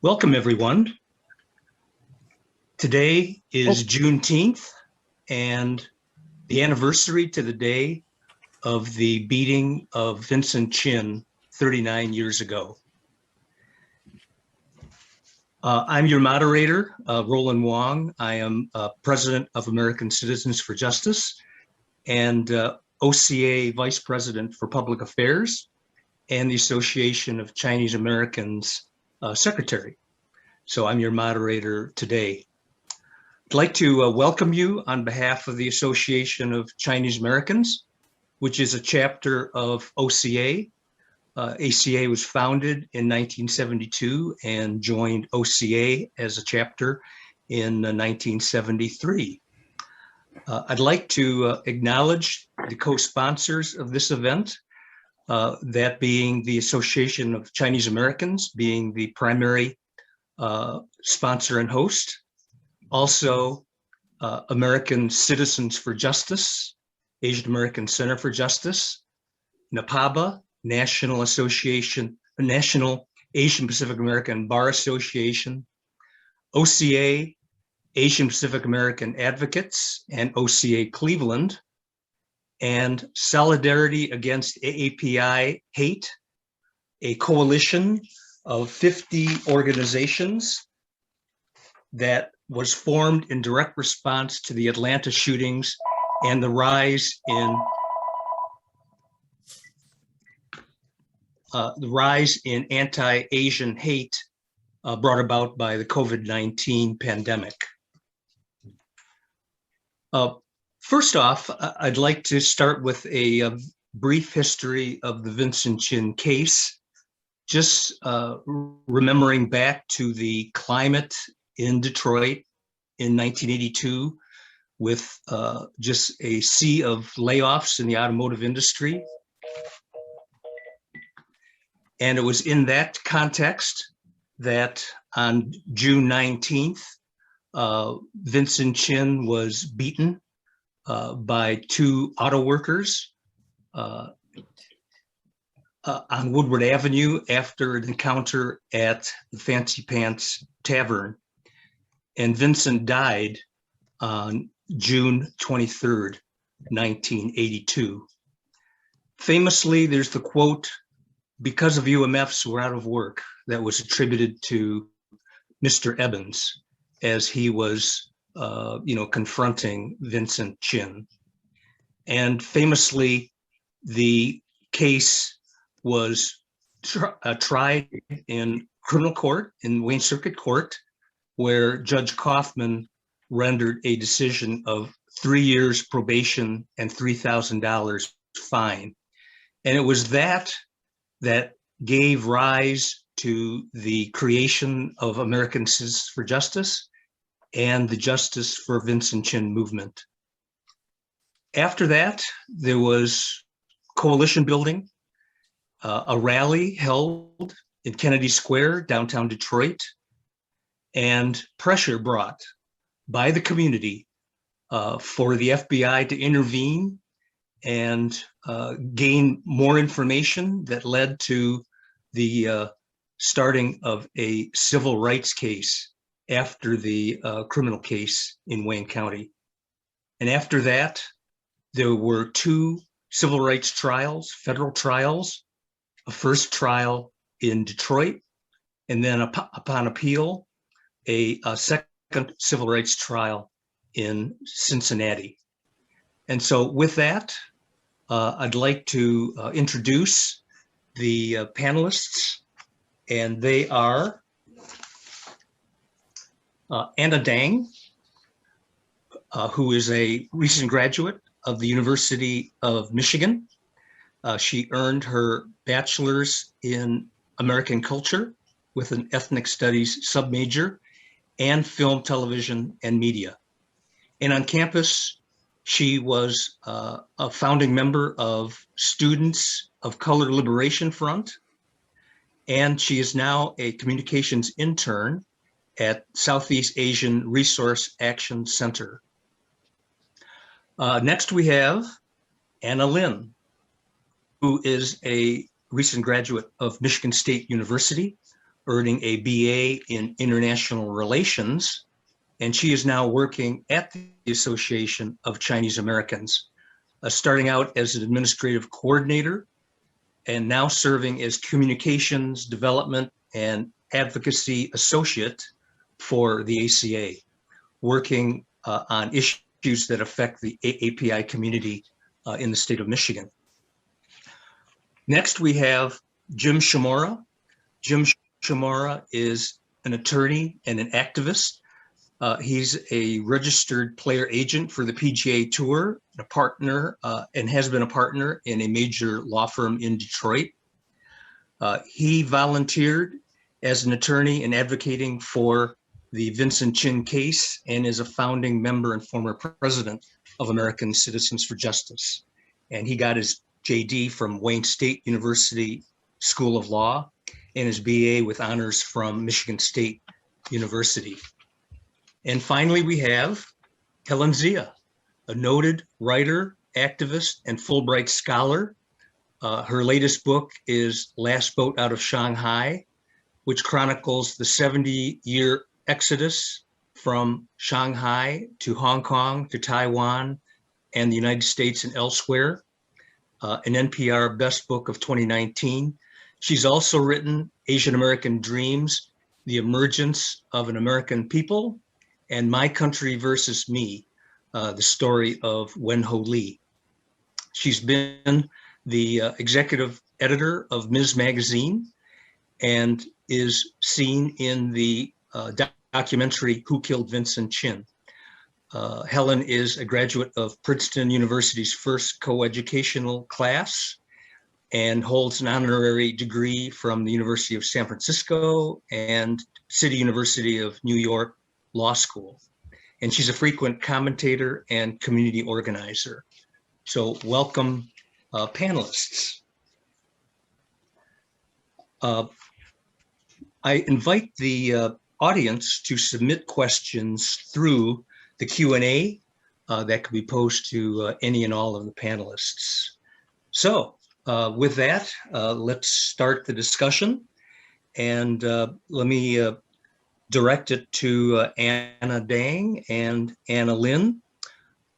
Welcome, everyone. Today is Juneteenth and the anniversary to the day of the beating of Vincent Chin 39 years ago. I'm your moderator, Roland Hwang. I am President of American Citizens for Justice and OCA Vice President for Public Affairs and the Association of Chinese Americans Secretary. So I'm your moderator today. I'd like to welcome you on behalf of the Association of Chinese Americans, which is a chapter of OCA. ACA was founded in 1972 and joined OCA as a chapter in 1973. I'd like to acknowledge the co-sponsors of this event, that being the Association of Chinese Americans, being the primary sponsor and host. Also, American Citizens for Justice, Asian American Center for Justice, NAPABA, National Asian Pacific American Bar Association, OCA, Asian Pacific American Advocates, and OCA Cleveland, and Solidarity Against AAPI Hate, a coalition of 50 organizations that was formed in direct response to the Atlanta shootings and the rise in anti-Asian hate brought about by the COVID-19 pandemic. First off, I'd like to start with a brief history of the Vincent Chin case, just remembering back to the climate in Detroit in 1982 with just a sea of layoffs in the automotive industry. And it was in that context that on June 19th, Vincent Chin was beaten by two auto workers on Woodward Avenue after an encounter at the Fancy Pants Tavern. And Vincent died on June 23rd, 1982. Famously, there's the quote, "Because of UMFs, we're out of work," that was attributed to Mr. Evans as he was confronting Vincent Chin. And famously, the case was tried in criminal court, in Wayne Circuit Court, where Judge Kaufman rendered a decision of 3 years probation and $3,000 fine. And it was that gave rise to the creation of American Citizens for Justice and the Justice for Vincent Chin movement. After that, there was coalition building, a rally held in Kennedy Square, downtown Detroit, and pressure brought by the community for the FBI to intervene and gain more information that led to the starting of a civil rights case after the criminal case in Wayne County. And after that, there were two civil rights trials, federal trials, a first trial in Detroit, and then upon appeal, a second civil rights trial in Cincinnati. And so with that, I'd like to introduce the panelists, and they are Anna Dang, who is a recent graduate of the University of Michigan. She earned her bachelor's in American culture with an ethnic studies submajor and film, television, and media. And on campus, she was a founding member of Students of Color Liberation Front, and she is now a communications intern at Southeast Asian Resource Action Center. Next, we have Anna Lin, who is a recent graduate of Michigan State University earning a BA in International Relations, and she is now working at the Association of Chinese Americans, starting out as an administrative coordinator and now serving as communications development and advocacy associate for the ACA, working on issues that affect the API community in the state of Michigan. Next, we have Jim Shimoura. Jim Shimoura is an attorney and an activist. He's a registered player agent for the PGA Tour, a partner, and has been a partner in a major law firm in Detroit. He volunteered as an attorney in advocating for the Vincent Chin case and is a founding member and former president of American Citizens for Justice. And he got his JD from Wayne State University School of Law and his BA with honors from Michigan State University. And finally, we have Helen Zia, a noted writer, activist, and Fulbright scholar. Her latest book is Last Boat Out of Shanghai, which chronicles the 70-year exodus from Shanghai to Hong Kong to Taiwan and the United States and elsewhere, an NPR Best Book of 2019. She's also written Asian American Dreams, The Emergence of an American People, and My Country versus Me, the story of Wen-Ho Lee. She's been the executive editor of Ms. Magazine and is seen in the documentary Who Killed Vincent Chin. Helen is a graduate of Princeton University's first coeducational class and holds an honorary degree from the University of San Francisco and City University of New York Law School. And she's a frequent commentator and community organizer. So welcome, panelists. I invite the audience to submit questions through the Q&A that could be posed to any and all of the panelists. So with that, let's start the discussion. And let me direct it to Anna Dang and Anna Lin.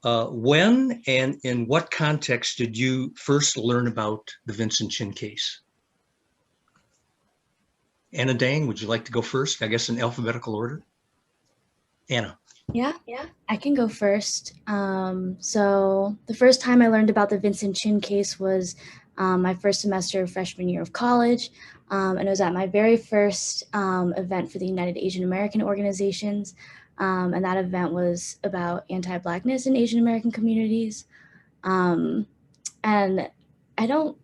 When and in what context did you first learn about the Vincent Chin case? Anna Dang, would you like to go first? I guess in alphabetical order. Anna. Yeah, I can go first. So the first time I learned about the Vincent Chin case was my first semester of freshman year of college. And it was at my very first event for the United Asian American Organizations. And that event was about anti-Blackness in Asian American communities. And I don't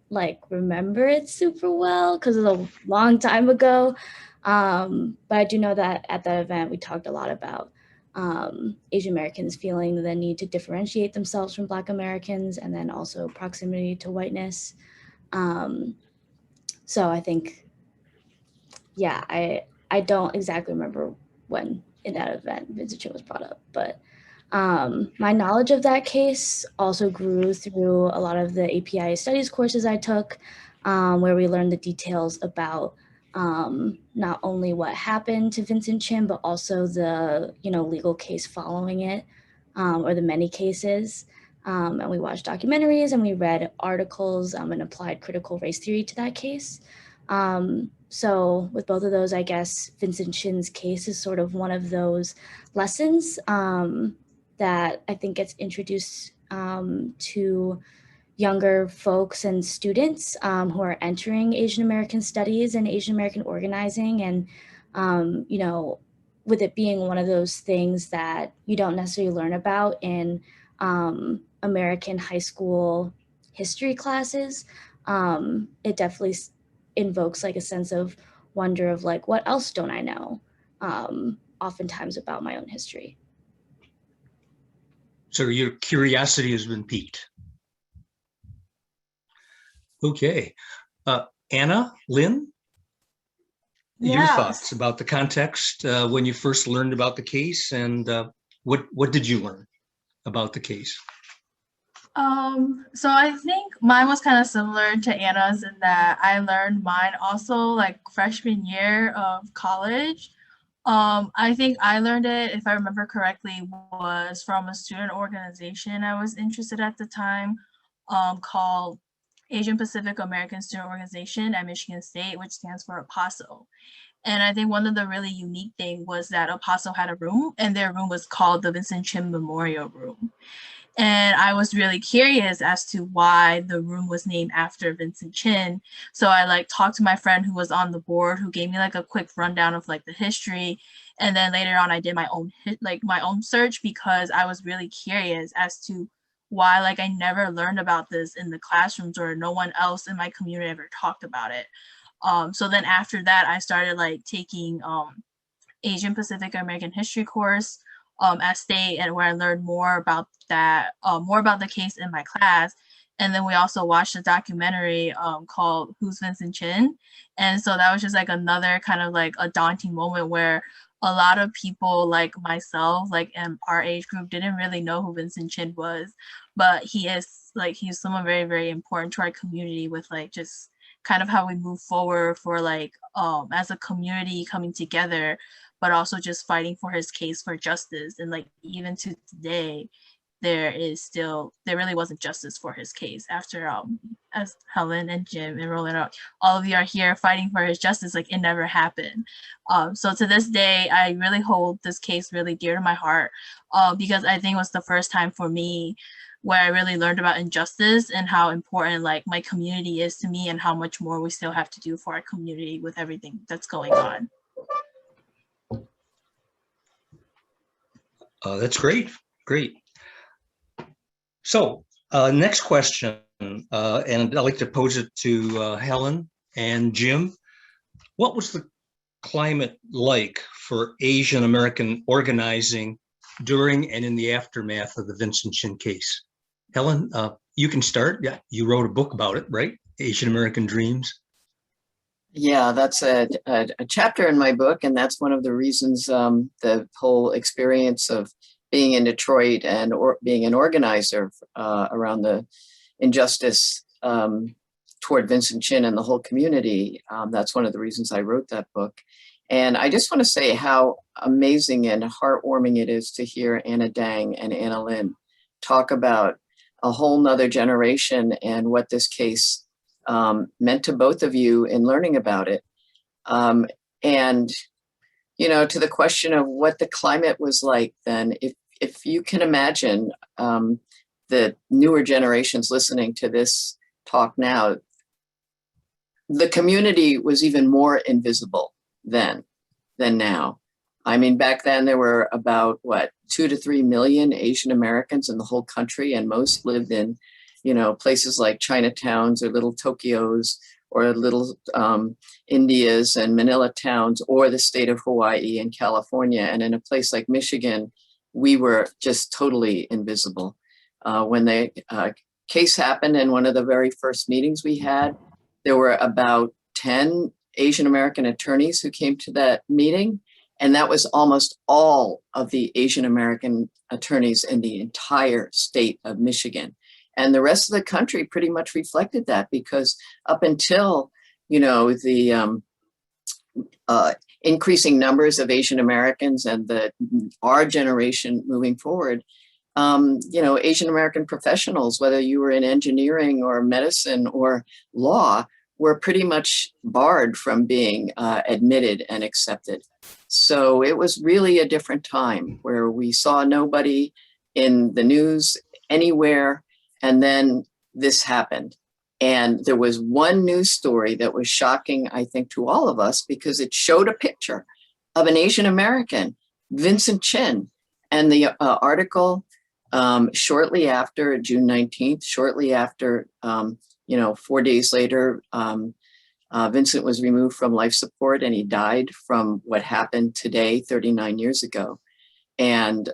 remember it super well because it was a long time ago. But I do know that at that event, we talked a lot about Asian Americans feeling the need to differentiate themselves from Black Americans and then also proximity to whiteness. So I think, yeah, I don't exactly remember when in that event Vincent Chin was brought up, but my knowledge of that case also grew through a lot of the API studies courses I took, where we learned the details about not only what happened to Vincent Chin, but also the legal case following it, or the many cases. And we watched documentaries and we read articles and applied critical race theory to that case. So with both of those, I guess Vincent Chin's case is sort of one of those lessons that I think gets introduced to younger folks and students who are entering Asian American studies and Asian American organizing. And, with it being one of those things that you don't necessarily learn about in American high school history classes, it definitely invokes a sense of wonder of what else don't I know, oftentimes about my own history. So your curiosity has been piqued. Okay. Anna, Lin, your thoughts about the context when you first learned about the case, and what did you learn about the case? So I think mine was kind of similar to Anna's in that I learned mine also like freshman year of college. I think I learned it, if I remember correctly, was from a student organization I was interested at the time, called Asian Pacific American Student Organization at Michigan State, which stands for APASO. And I think one of the really unique thing was that APASO had a room, and their room was called the Vincent Chin Memorial Room. And I was really curious as to why the room was named after Vincent Chin. So I like talked to my friend who was on the board, who gave me like a quick rundown of like the history. And then later on, I did my own my own search because I was really curious as to why like I never learned about this in the classrooms, or no one else in my community ever talked about it. So then after that, I started like taking Asian Pacific American history course at State, and where I learned more about that, more about the case in my class. And then we also watched a documentary called Who's Vincent Chin? And so that was just like another kind of like a daunting moment where a lot of people like myself, like in our age group, didn't really know who Vincent Chin was, but he's someone very, very important to our community with like just kind of how we move forward for like as a community coming together, but also just fighting for his case for justice. And like even to today, there really wasn't justice for his case after as Helen and Jim and Roland, all of you are here fighting for his justice, like it never happened. So to this day, I really hold this case really dear to my heart, because I think it was the first time for me where I really learned about injustice and how important like my community is to me, and how much more we still have to do for our community with everything that's going on. That's great. Great. So next question, and I'd like to pose it to Helen and Jim. What was the climate like for Asian American organizing during and in the aftermath of the Vincent Chin case? Helen, you can start. Yeah, you wrote a book about it, right? Asian American Dreams. Yeah, that's a chapter in my book, and that's one of the reasons the whole experience of being in Detroit and being an organizer around the injustice toward Vincent Chin and the whole community. That's one of the reasons I wrote that book. And I just want to say how amazing and heartwarming it is to hear Anna Dang and Anna Lin talk about a whole nother generation and what this case meant to both of you in learning about it. And, you know, to the question of what the climate was like then, if you can imagine the newer generations listening to this talk now, the community was even more invisible then than now. I mean, back then there were about, 2 to 3 million Asian Americans in the whole country, and most lived in, you know, places like Chinatowns or little Tokyos or little Indias and Manila towns, or the state of Hawaii and California. And in a place like Michigan, we were just totally invisible. When the case happened, in one of the very first meetings we had, there were about 10 Asian American attorneys who came to that meeting. And that was almost all of the Asian American attorneys in the entire state of Michigan. And the rest of the country pretty much reflected that, because up until, you know, the increasing numbers of Asian Americans and our generation moving forward, you know, Asian American professionals, whether you were in engineering or medicine or law, were pretty much barred from being admitted and accepted. So it was really a different time where we saw nobody in the news anywhere. And then this happened. And there was one news story that was shocking, I think, to all of us, because it showed a picture of an Asian American, Vincent Chin. And the article shortly after June 19th, shortly after, 4 days later, Vincent was removed from life support, and he died from what happened today, 39 years ago. And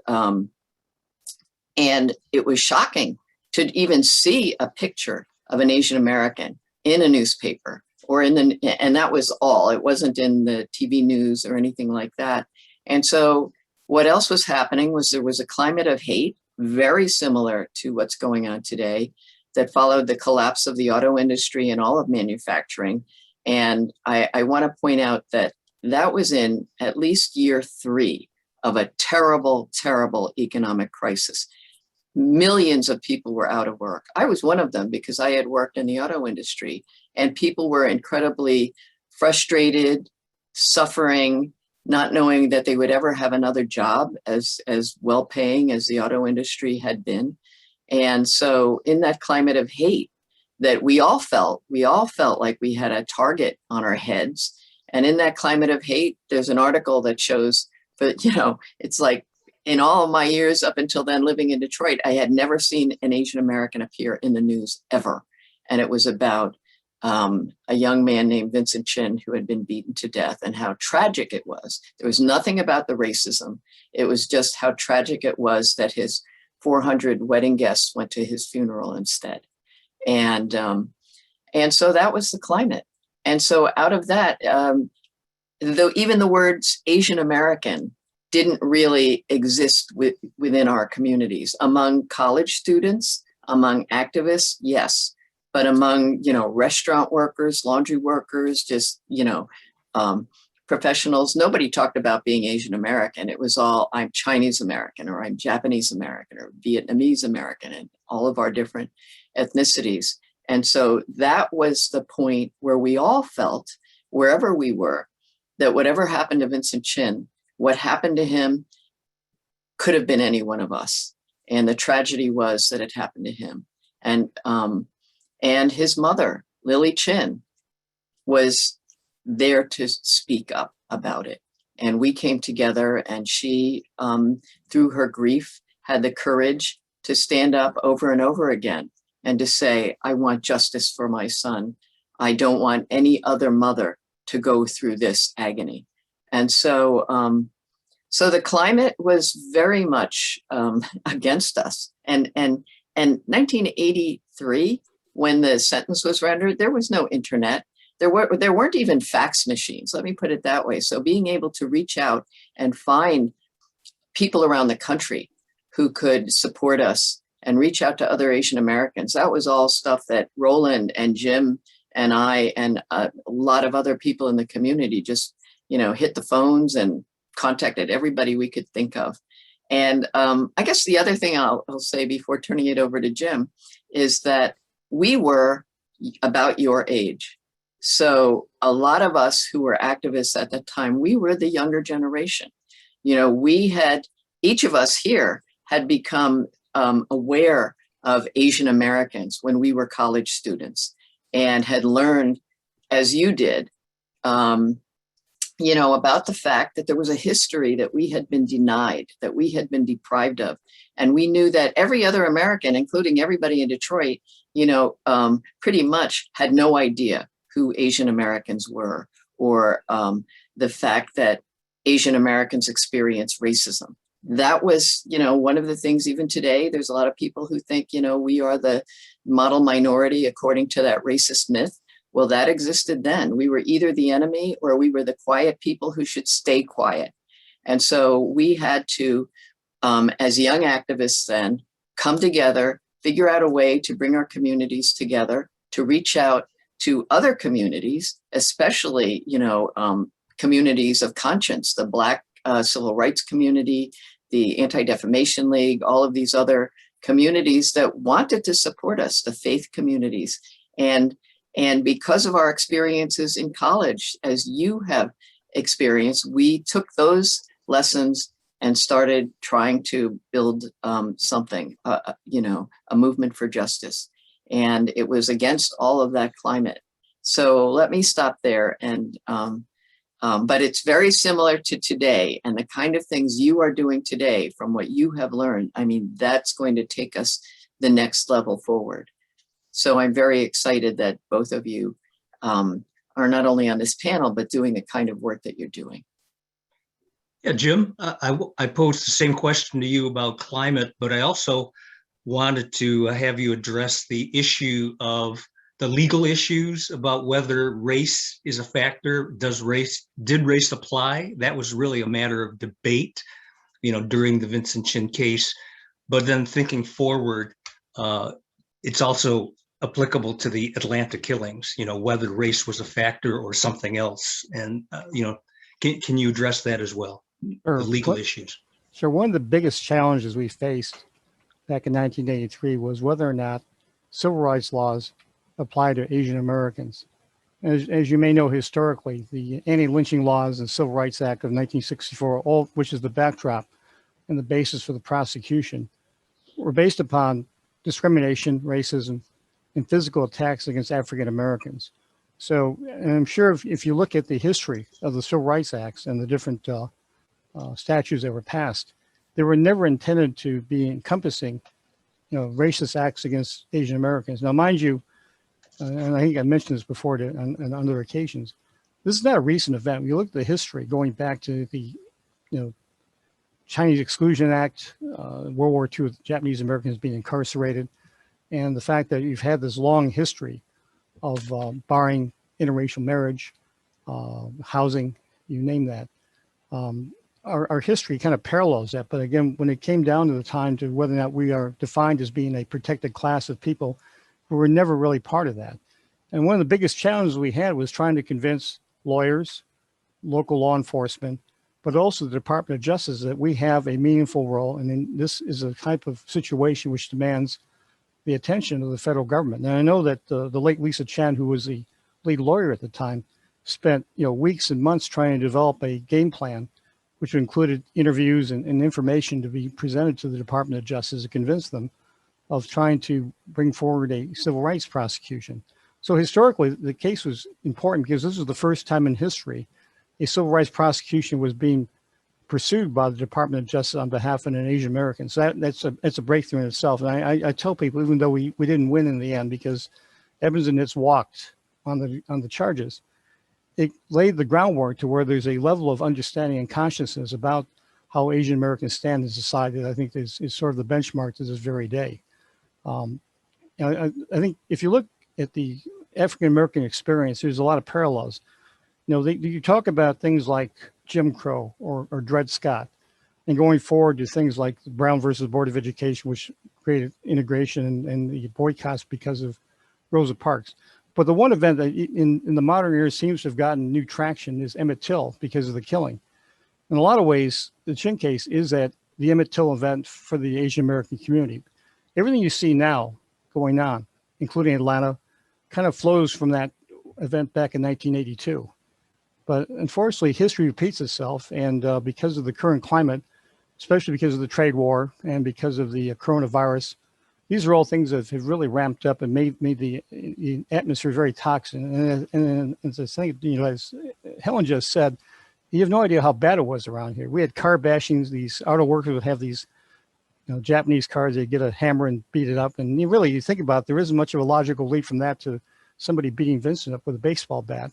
it was shocking to even see a picture of an Asian American in a newspaper and that was all. It wasn't in the TV news or anything like that. And so what else was happening was there was a climate of hate very similar to what's going on today, that followed the collapse of the auto industry and all of manufacturing. And I want to point out that that was in at least year 3 of a terrible, terrible economic crisis. Millions of people were out of work. I was one of them because I had worked in the auto industry, and people were incredibly frustrated, suffering, not knowing that they would ever have another job as well paying as the auto industry had been. And so in that climate of hate that we all felt like we had a target on our heads. And in that climate of hate, there's an article that shows, but it's like, in all of my years up until then living in Detroit, I had never seen an Asian American appear in the news ever. And it was about a young man named Vincent Chin who had been beaten to death, and how tragic it was. There was nothing about the racism. It was just how tragic it was that his 400 wedding guests went to his funeral instead. And so that was the climate. And so out of that, though even the words Asian American didn't really exist within our communities. Among college students, among activists, yes. But among, restaurant workers, laundry workers, just, professionals, nobody talked about being Asian American. It was all, I'm Chinese American, or I'm Japanese American, or Vietnamese American, and all of our different ethnicities. And so that was the point where we all felt, wherever we were, that whatever happened to Vincent Chin, what happened to him could have been any one of us. And the tragedy was that it happened to him. And his mother, Lily Chin, was there to speak up about it. And we came together, and she, through her grief, had the courage to stand up over and over again and to say, I want justice for my son. I don't want any other mother to go through this agony. And so, so the climate was very much against us. And 1983, when the sentence was rendered, there was no internet. There weren't even fax machines. Let me put it that way. So being able to reach out and find people around the country who could support us and reach out to other Asian Americans, that was all stuff that Roland and Jim and I and a lot of other people in the community just, hit the phones and contacted everybody we could think of. And I guess the other thing I'll say before turning it over to Jim is that we were about your age. So a lot of us who were activists at the time, we were the younger generation. Each of us here had become aware of Asian Americans when we were college students, and had learned, as you did, about the fact that there was a history that we had been denied, that we had been deprived of. And we knew that every other American, including everybody in Detroit, pretty much had no idea who Asian Americans were, or the fact that Asian Americans experience racism. That was, one of the things. Even today, there's a lot of people who think, we are the model minority according to that racist myth. Well, that existed then. We were either the enemy or we were the quiet people who should stay quiet. And so we had to, as young activists then, come together, figure out a way to bring our communities together, to reach out to other communities, especially, communities of conscience, the Black civil rights community, the Anti-Defamation League, all of these other communities that wanted to support us, the faith communities. And because of our experiences in college, as you have experienced, we took those lessons and started trying to build something, a movement for justice. And it was against all of that climate. So let me stop there. And but it's very similar to today, and the kind of things you are doing today from what you have learned. I mean, that's going to take us the next level forward. So I'm very excited that both of you are not only on this panel, but doing the kind of work that you're doing. Yeah, Jim, I posed the same question to you about climate, but I also wanted to have you address the issue of the legal issues about whether race is a factor. Did race apply? That was really a matter of debate, during the Vincent Chin case. But then thinking forward, it's also applicable to the Atlanta killings, whether race was a factor or something else. And, can you address that as well, the legal issues? So one of the biggest challenges we faced back in 1983 was whether or not civil rights laws apply to Asian Americans. As you may know, historically, the Anti-Lynching Laws and Civil Rights Act of 1964, which is the backdrop and the basis for the prosecution, were based upon discrimination, racism, and physical attacks against African Americans. So, and I'm sure if you look at the history of the Civil Rights Acts and the different statutes that were passed, they were never intended to be encompassing, racist acts against Asian Americans. Now, mind you, and I think I mentioned this before on other occasions, this is not a recent event. When you look at the history going back to the, Chinese Exclusion Act, World War II, Japanese Americans being incarcerated, and the fact that you've had this long history of barring interracial marriage, housing, you name that. Our history kind of parallels that. But again, when it came down to the time to whether or not we are defined as being a protected class of people, we were never really part of that. And one of the biggest challenges we had was trying to convince lawyers, local law enforcement, but also the Department of Justice that we have a meaningful role. And this is a type of situation which demands the attention of the federal government. And I know that the late Lisa Chen, who was the lead lawyer at the time, spent weeks and months trying to develop a game plan, which included interviews and information to be presented to the Department of Justice to convince them of trying to bring forward a civil rights prosecution. So historically, the case was important because this was the first time in history a civil rights prosecution was being pursued by the Department of Justice on behalf of an Asian American. So that's a breakthrough in itself. And I tell people, even though we didn't win in the end because Evans and Nitz walked on the charges, it laid the groundwork to where there's a level of understanding and consciousness about how Asian Americans stand in society that I think is sort of the benchmark to this very day. I think if you look at the African American experience, there's a lot of parallels. You talk about things like Jim Crow or Dred Scott, and going forward to things like Brown versus Board of Education, which created integration and the boycotts because of Rosa Parks. But the one event that in the modern era seems to have gotten new traction is Emmett Till because of the killing. In a lot of ways, the Chin case is that the Emmett Till event for the Asian American community. Everything you see now going on, including Atlanta, kind of flows from that event back in 1982. But unfortunately, history repeats itself. And because of the current climate, especially because of the trade war and because of the coronavirus, these are all things that have really ramped up and made the atmosphere very toxic. And as I think, as Helen just said, you have no idea how bad it was around here. We had car bashings. These auto workers would have these Japanese cars. They'd get a hammer and beat it up. And you think about it, there isn't much of a logical leap from that to somebody beating Vincent up with a baseball bat.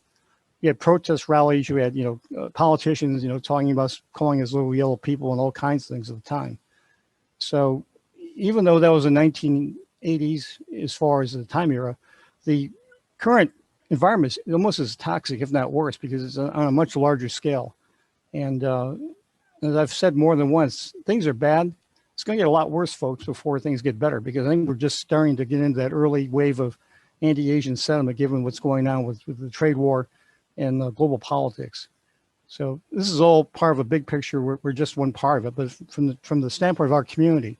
You had protest rallies. You had, politicians, talking about calling us little yellow people and all kinds of things at the time. So even though that was the 1980s, as far as the time era, the current environment is almost as toxic, if not worse, because it's on a much larger scale. And as I've said more than once, things are bad. It's going to get a lot worse, folks, before things get better, because I think we're just starting to get into that early wave of anti-Asian sentiment, given what's going on with the trade war and global politics. So this is all part of a big picture. We're just one part of it. But from the standpoint of our community,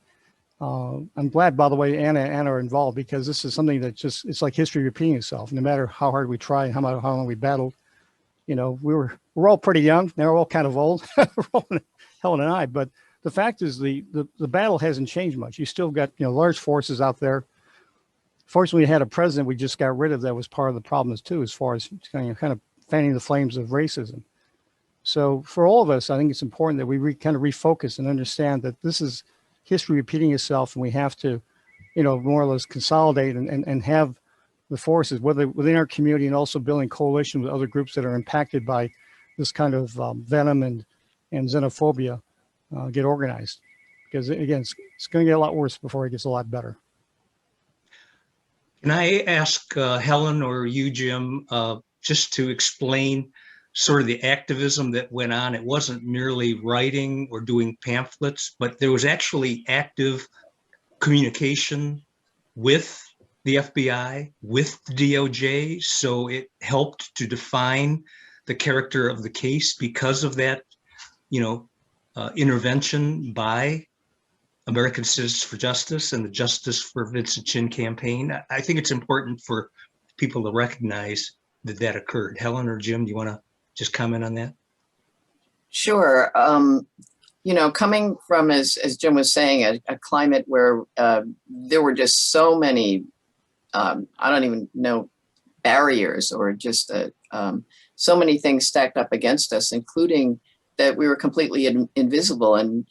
I'm glad, by the way, Anna and Anna are involved, because this is something that it's like history repeating itself. No matter how hard we try and how long we battled, we're all pretty young. Now we're all kind of old, Helen and I. But the fact is the battle hasn't changed much. You still got large forces out there. Fortunately, we had a president we just got rid of that was part of the problems too, as far as kind of fanning the flames of racism. So for all of us, I think it's important that we kind of refocus and understand that this is history repeating itself, and we have to, more or less consolidate and have the forces, whether within our community and also building coalition with other groups that are impacted by this kind of venom and xenophobia, get organized. Because again, it's going to get a lot worse before it gets a lot better. Can I ask Helen or you, Jim, just to explain sort of the activism that went on. It wasn't merely writing or doing pamphlets, but there was actually active communication with the FBI, with the DOJ. So it helped to define the character of the case because of that, intervention by American Citizens for Justice and the Justice for Vincent Chin campaign. I think it's important for people to recognize that that occurred. Helen or Jim, do you want to just comment on that? Sure. Coming from, as Jim was saying, a climate where there were just so many, I don't even know, barriers, or just so many things stacked up against us, including that we were completely invisible. And,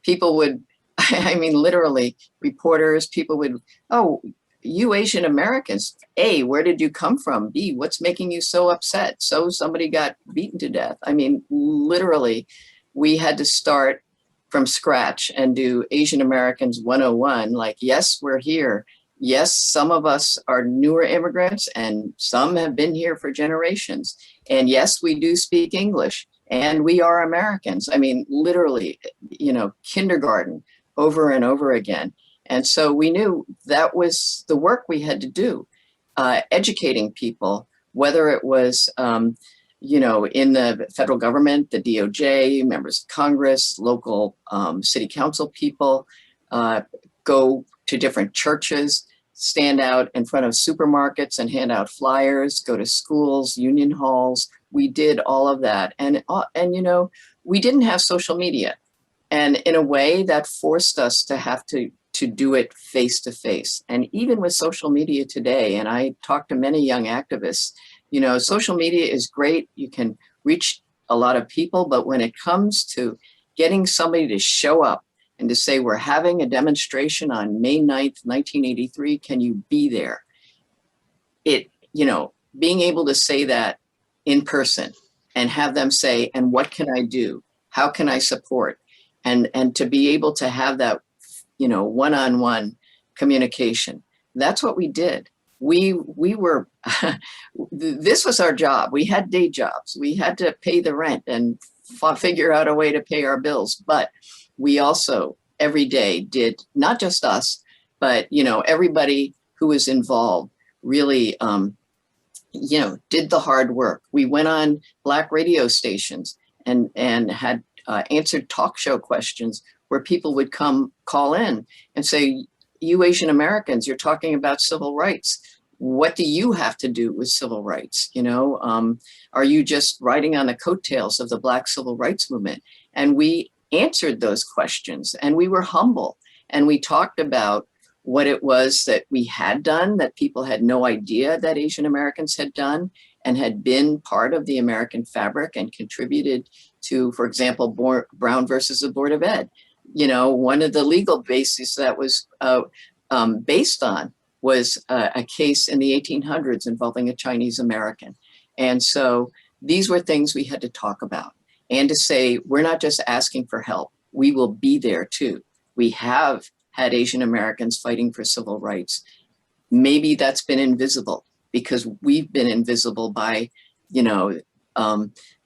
people would, I mean, literally, reporters, people would, oh, you Asian Americans, A, where did you come from? B, what's making you so upset? So somebody got beaten to death. I mean, literally, we had to start from scratch and do Asian Americans 101. Like, yes, we're here. Yes, some of us are newer immigrants and some have been here for generations. And yes, we do speak English and we are Americans. I mean, literally, kindergarten over and over again. And so we knew that was the work we had to do, educating people, whether it was, in the federal government, the DOJ, members of Congress, local city council people, go to different churches, stand out in front of supermarkets and hand out flyers, go to schools, union halls. We did all of that. And we didn't have social media. And in a way that forced us to have to do it face to face. And even with social media today, and I talk to many young activists, social media is great. You can reach a lot of people, but when it comes to getting somebody to show up and to say, we're having a demonstration on May 9th, 1983, can you be there? Being able to say that in person and have them say, and what can I do? How can I support? And to be able to have that one-on-one communication. That's what we did. We were, this was our job. We had day jobs. We had to pay the rent and figure out a way to pay our bills. But we also every day did, not just us, but, everybody who was involved really, did the hard work. We went on Black radio stations and had answered talk show questions where people would call in and say, you Asian Americans, you're talking about civil rights. What do you have to do with civil rights? Are you just riding on the coattails of the Black civil rights movement? And we answered those questions and we were humble. And we talked about what it was that we had done that people had no idea that Asian Americans had done and had been part of the American fabric and contributed to, for example, Brown versus the Board of Ed. One of the legal bases that was based on was a case in the 1800s involving a Chinese American. And so these were things we had to talk about and to say, we're not just asking for help, we will be there too. We have had Asian Americans fighting for civil rights. Maybe that's been invisible because we've been invisible by,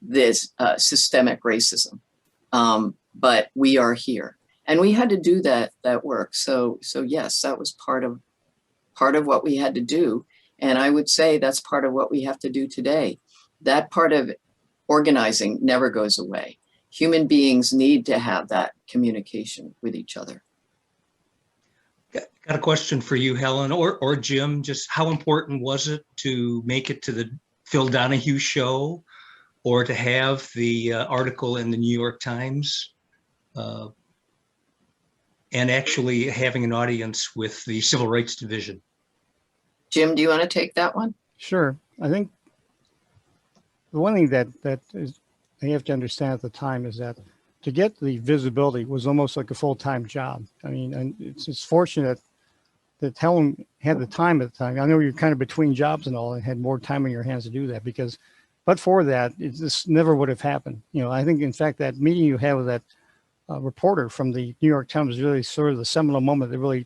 this systemic racism. But we are here and we had to do that work. So yes, that was part of what we had to do. And I would say that's part of what we have to do today. That part of organizing never goes away. Human beings need to have that communication with each other. Got a question for you, Helen, or Jim. Just how important was it to make it to the Phil Donahue show or to have the article in the New York Times? And actually having an audience with the Civil Rights Division. Jim, do you want to take that one? Sure. I think the one thing that is you have to understand at the time is that to get the visibility was almost like a full-time job. I mean, and it's fortunate that Helen had the time at the time. I know you're kind of between jobs and all and had more time on your hands to do that because, but for that, this never would have happened. I think in fact that meeting you had with that reporter from the New York Times was really sort of the seminal moment that really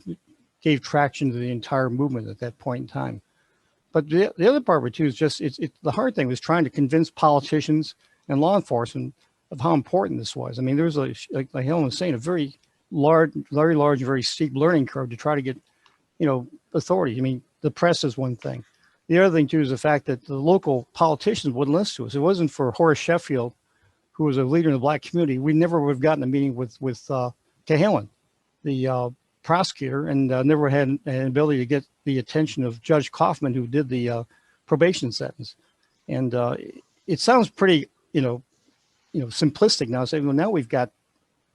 gave traction to the entire movement at that point in time. But the other part of it too is just the hard thing was trying to convince politicians and law enforcement of how important this was. I mean, there's like Helen was saying, a very large, very steep learning curve to try to get, authority. I mean, the press is one thing. The other thing too is the fact that the local politicians wouldn't listen to us. It wasn't for Horace Sheffield, who was a leader in the Black community, we never would have gotten a meeting with Cahalan, the prosecutor, and never had an ability to get the attention of Judge Kaufman, who did the probation sentence. And it sounds pretty, simplistic now. Saying, well, now we've got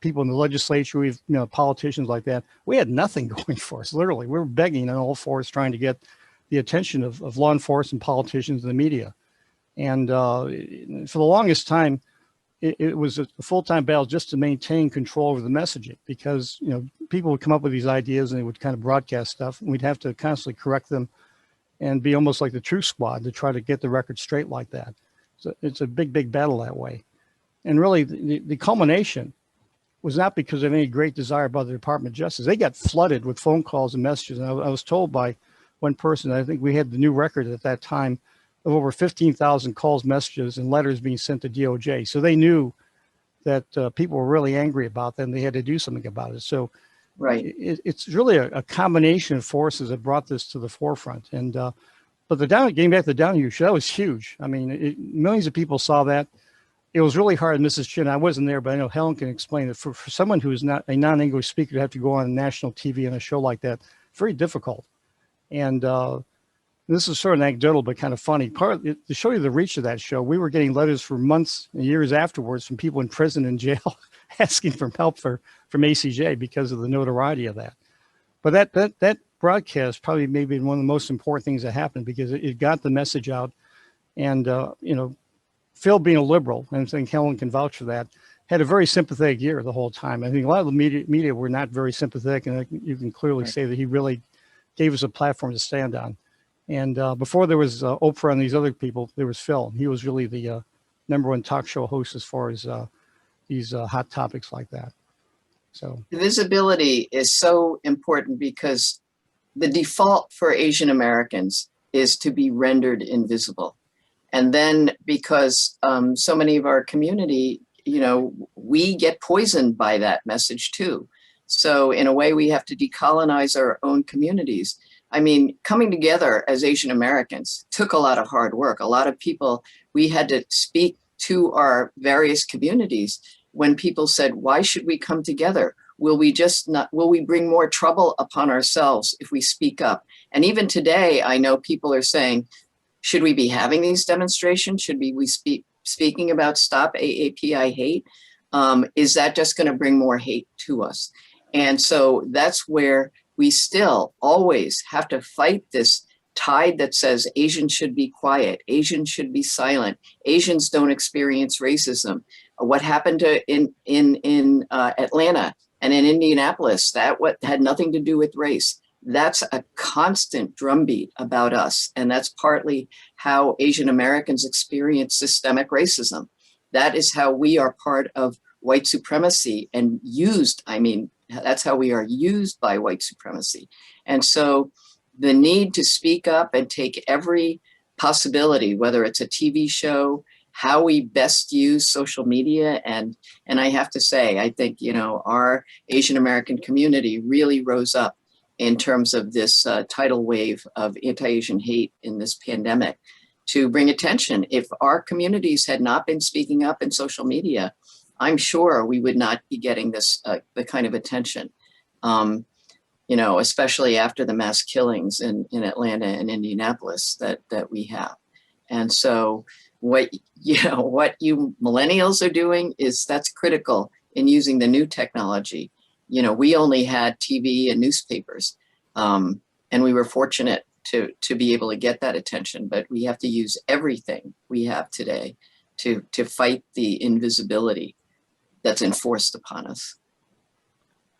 people in the legislature, we've politicians like that. We had nothing going for us. Literally, we were begging on all fours, trying to get the attention of law enforcement, politicians, and the media. And for the longest time, it was a full-time battle just to maintain control over the messaging, because people would come up with these ideas and they would kind of broadcast stuff, and we'd have to constantly correct them and be almost like the Truth Squad to try to get the record straight like that. So it's a big battle that way. And really, the culmination was not because of any great desire by the Department of Justice. They got flooded with phone calls and messages. And I was told by one person, I think we had the new record at that time, of over 15,000 calls, messages, and letters being sent to DOJ. So they knew that people were really angry about that, and they had to do something about it. So Right. It's really a combination of forces that brought this to the forefront. And but getting back to the Downey show, that was huge. I mean, millions of people saw that. It was really hard. Mrs. Chin, I wasn't there, but I know Helen can explain it. For someone who is not a non-English speaker to have to go on national TV on a show like that, very difficult. And this is sort of anecdotal, but kind of funny. To show you the reach of that show, we were getting letters for months and years afterwards from people in prison and jail asking for help from ACJ because of the notoriety of that. But that broadcast probably maybe one of the most important things that happened, because it got the message out. And, Phil, being a liberal, and I think Helen can vouch for that, had a very sympathetic ear the whole time. I think a lot of the media were not very sympathetic, and you can clearly say that he really gave us a platform to stand on. And before there was Oprah and these other people, there was Phil. He was really the #1 talk show host as far as these hot topics like that. So visibility is so important, because the default for Asian Americans is to be rendered invisible. And then because so many of our community, we get poisoned by that message too. So in a way, we have to decolonize our own communities. I mean, coming together as Asian Americans took a lot of hard work. A lot of people, we had to speak to our various communities when people said, why should we come together? Will we bring more trouble upon ourselves if we speak up? And even today, I know people are saying, should we be having these demonstrations? Should we speaking about Stop AAPI Hate? Is that just going to bring more hate to us? And so that's where we still always have to fight this tide that says Asians should be quiet, Asians should be silent, Asians don't experience racism. What happened in Atlanta and in Indianapolis, that had nothing to do with race. That's a constant drumbeat about us. And that's partly how Asian Americans experience systemic racism. That is how we are part of white supremacy and that's how we are used by white supremacy. And so the need to speak up and take every possibility, whether it's a TV show, how we best use social media. And I have to say, I think, our Asian American community really rose up in terms of this tidal wave of anti-Asian hate in this pandemic to bring attention. If our communities had not been speaking up in social media, I'm sure we would not be getting this the kind of attention, especially after the mass killings in Atlanta and Indianapolis that we have. And so what you millennials are doing that's critical in using the new technology. We only had TV and newspapers, and we were fortunate to be able to get that attention, but we have to use everything we have today to fight the invisibility that's enforced upon us.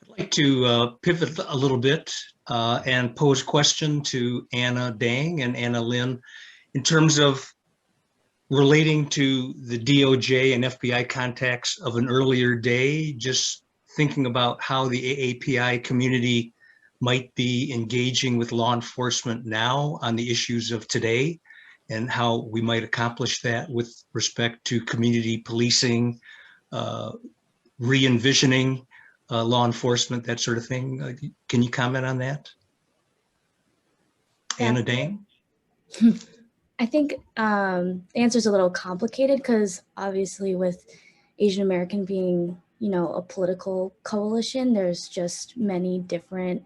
I'd like to pivot a little bit and pose a question to Anna Dang and Anna Lin in terms of relating to the DOJ and FBI contacts of an earlier day, just thinking about how the AAPI community might be engaging with law enforcement now on the issues of today, and how we might accomplish that with respect to community policing, re-envisioning law enforcement, that sort of thing. Can you comment on that? Yeah. Anna Dang? I think the answer is a little complicated because obviously with Asian American being, a political coalition, there's just many different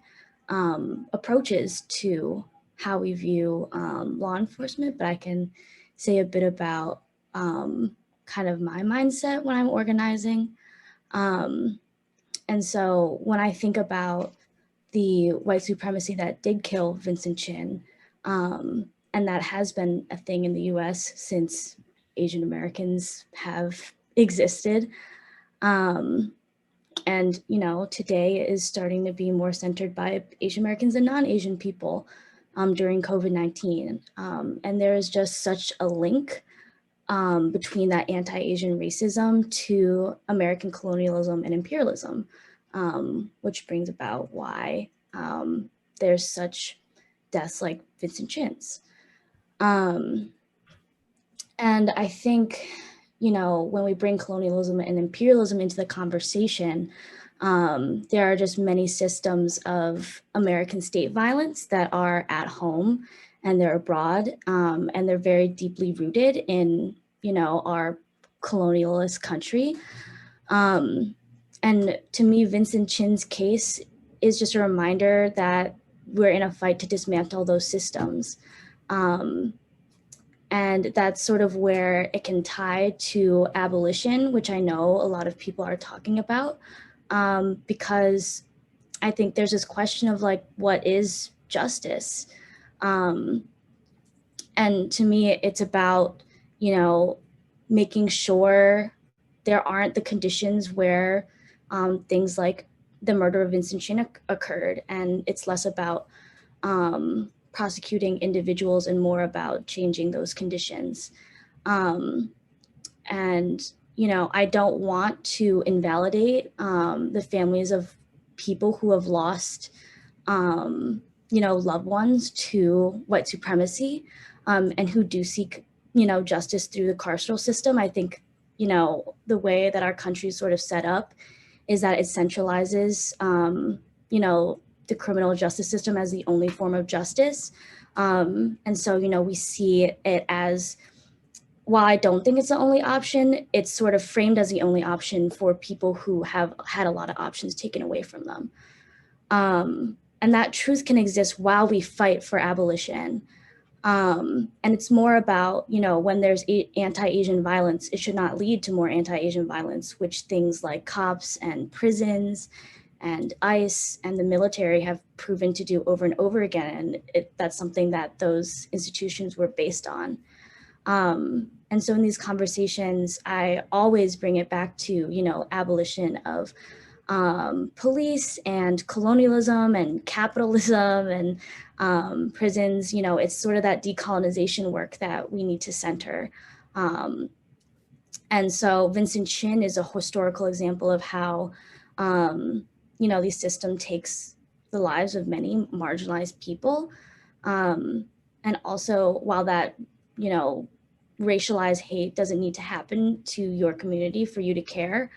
approaches to how we view law enforcement. But I can say a bit about kind of my mindset when I'm organizing. And so when I think about the white supremacy that did kill Vincent Chin, and that has been a thing in the US since Asian Americans have existed. And, today is starting to be more centered by Asian Americans and non-Asian people during COVID-19. And there is just such a link between that anti-Asian racism to American colonialism and imperialism, which brings about why there's such deaths like Vincent Chin's. And I think, when we bring colonialism and imperialism into the conversation, there are just many systems of American state violence that are at home and they're abroad, and they're very deeply rooted in, our colonialist country. And to me, Vincent Chin's case is just a reminder that we're in a fight to dismantle those systems. And that's sort of where it can tie to abolition, which I know a lot of people are talking about, because I think there's this question of like, what is justice? And to me, it's about, making sure there aren't the conditions where things like the murder of Vincent Chin occurred. And it's less about prosecuting individuals and more about changing those conditions. And, I don't want to invalidate the families of people who have lost, loved ones to white supremacy, and who do seek, justice through the carceral system. I think, the way that our country is sort of set up is that it centralizes, the criminal justice system as the only form of justice. And so, we see it as, while I don't think it's the only option, it's sort of framed as the only option for people who have had a lot of options taken away from them. And that truth can exist while we fight for abolition. And it's more about, when there's anti-Asian violence, it should not lead to more anti-Asian violence, which things like cops and prisons and ICE and the military have proven to do over and over again. And that's something that those institutions were based on. And so in these conversations, I always bring it back to, abolition of police and colonialism and capitalism and prisons. It's sort of that decolonization work that we need to center. And so Vincent Chin is a historical example of how, these system takes the lives of many marginalized people. And also, while that, racialized hate doesn't need to happen to your community for you to care,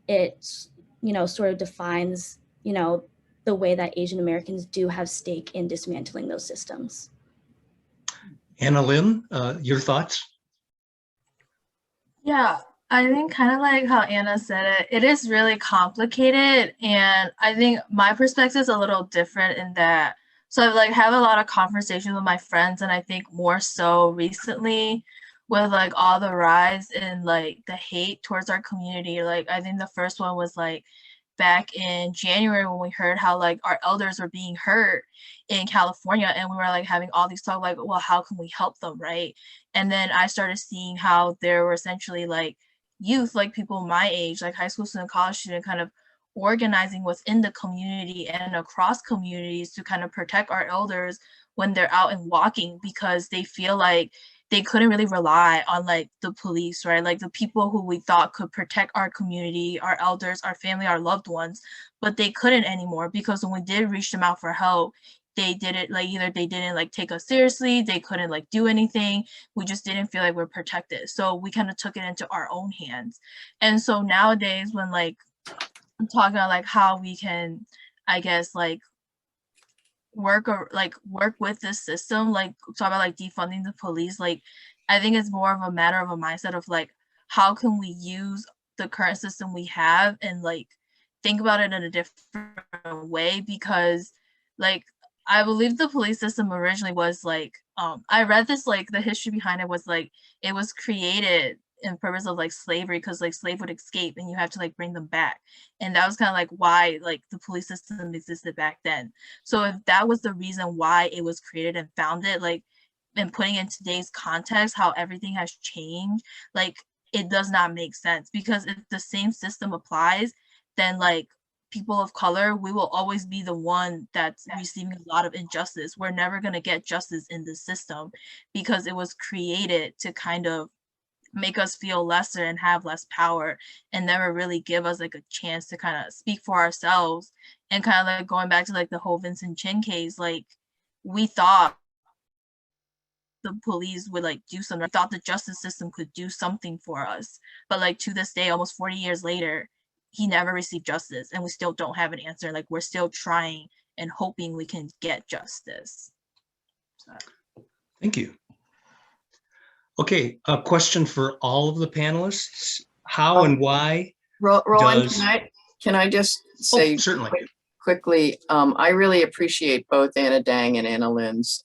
it, sort of defines, the way that Asian Americans do have stake in dismantling those systems. Anna Lynn, your thoughts? Yeah, I think kind of like how Anna said it is really complicated. And I think my perspective is a little different in that. So I've have a lot of conversations with my friends, and I think more so recently with all the rise in the hate towards our community. I think the first one was back in January when we heard how our elders were being hurt in California, and we were having all these talk well, how can we help them, right? And then I started seeing how there were essentially youth, people my age, high school student, college student, kind of organizing within the community and across communities to kind of protect our elders when they're out and walking, because they feel they couldn't really rely on like the police, right? Like the people who we thought could protect our community, our elders, our family, our loved ones, but they couldn't anymore because when we did reach them out for help, they didn't like either they didn't like take us seriously, they couldn't like do anything. We just didn't feel like we're protected. So we kind of took it into our own hands. And so nowadays when like I'm talking about like how we can, I guess, like work with this system, like talk about like defunding the police, like I think it's more of a matter of a mindset of like how can we use the current system we have and like think about it in a different way, because like I believe the police system originally was like I read this, like the history behind it was like it was created in purpose of like slavery, because like slave would escape and you have to like bring them back, and that was kind of like why like the police system existed back then. So if that was the reason why it was created and founded, like and putting in today's context how everything has changed, like it does not make sense, because if the same system applies, then like people of color, we will always be the one that's receiving a lot of injustice. We're never going to get justice in the system because it was created to kind of make us feel lesser and have less power, and never really give us like a chance to kind of speak for ourselves. And kind of like going back to like the whole Vincent Chin case, like we thought the police would like do something. I thought the justice system could do something for us, but like to this day, almost 40 years later, he never received justice, and we still don't have an answer. Like we're still trying and hoping we can get justice. So. Thank you. Okay, a question for all of the panelists. How and why Roland, does... can I just say certainly. quickly, I really appreciate both Anna Dang and Anna Lin's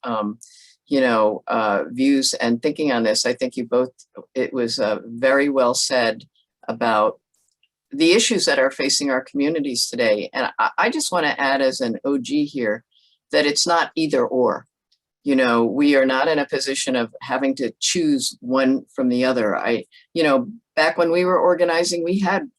views and thinking on this. I think you both, it was very well said about the issues that are facing our communities today. And I just want to add as an OG here that it's not either or. You know, we are not in a position of having to choose one from the other. Back when we were organizing, we had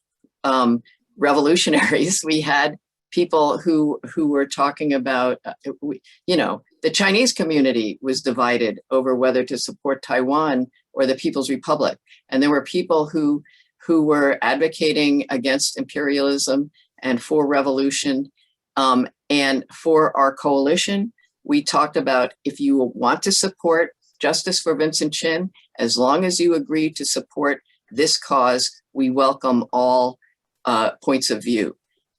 revolutionaries. We had people who were talking about, the Chinese community was divided over whether to support Taiwan or the People's Republic. And there were people who were advocating against imperialism and for revolution. And for our coalition, we talked about if you want to support justice for Vincent Chin, as long as you agree to support this cause, we welcome all points of view.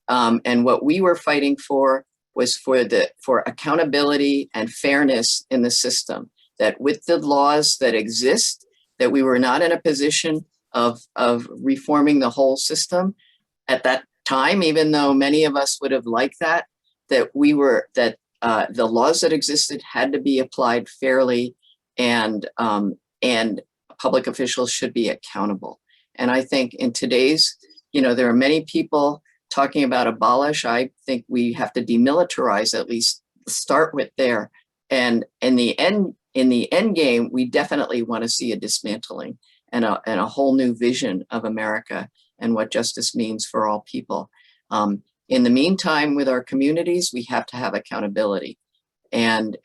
And what we were fighting for was for accountability and fairness in the system, that with the laws that exist, that we were not in a position of reforming the whole system at that time, even though many of us would have liked that the laws that existed had to be applied fairly, and public officials should be accountable. And I think in today's, there are many people talking about abolish. I think we have to demilitarize, at least start with there. And in the end game, we definitely want to see a dismantling and a whole new vision of America and what justice means for all people. In the meantime, with our communities, we have to have accountability and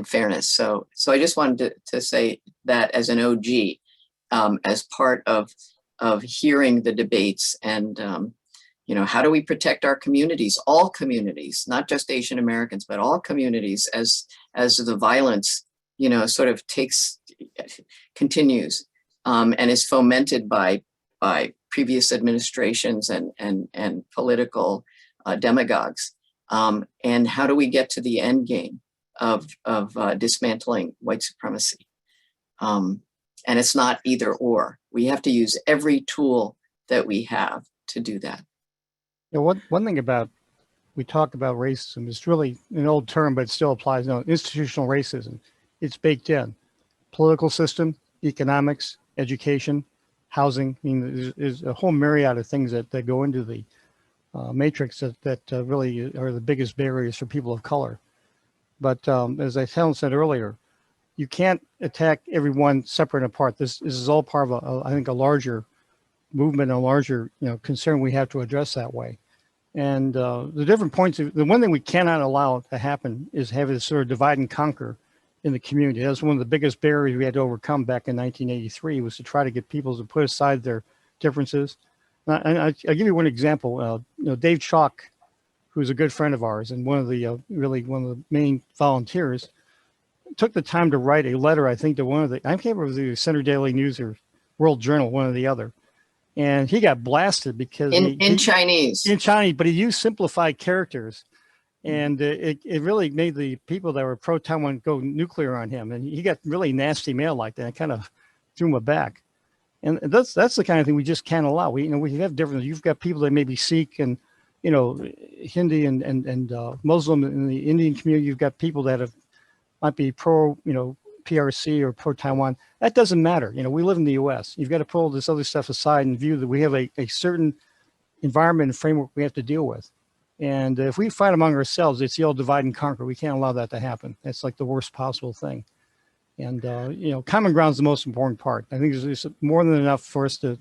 fairness. So I just wanted to say that as an OG, as part of hearing the debates and how do we protect our communities, all communities, not just Asian Americans, but all communities as the violence sort of continues and is fomented by previous administrations and political demagogues. And how do we get to the end game of dismantling white supremacy? And it's not either or. We have to use every tool that we have to do that. One thing about, we talk about racism, it's really an old term, but it still applies now. Institutional racism, it's baked in. Political system, economics, education, housing. I mean, there's a whole myriad of things that go into the matrix that really are the biggest barriers for people of color. But as Helen said earlier, you can't attack everyone separate and apart. This is all part of I think a larger movement, a larger concern we have to address that way. And the different points the one thing we cannot allow to happen is have this sort of divide and conquer in the community. That was one of the biggest barriers we had to overcome back in 1983, was to try to get people to put aside their differences. And I'll give you one example. Dave Chalk, who's a good friend of ours and one of the really one of the main volunteers, took the time to write a letter, I think, to one of the, I can't remember if it was the Center Daily News or World Journal, one or the other. And he got blasted because in Chinese. In Chinese, but he used simplified characters. And it really made the people that were pro-Taiwan go nuclear on him. And he got really nasty mail like that. It kind of threw him back. And that's the kind of thing we just can't allow. We have different, you've got people that maybe Sikh and, Hindi and Muslim in the Indian community. You've got people that might be pro, PRC or pro Taiwan. That doesn't matter. We live in the US. You've got to pull this other stuff aside and view that we have a certain environment and framework we have to deal with. And if we fight among ourselves, it's the old divide and conquer. We can't allow that to happen. That's like the worst possible thing. And, common ground is the most important part. I think there's more than enough for us to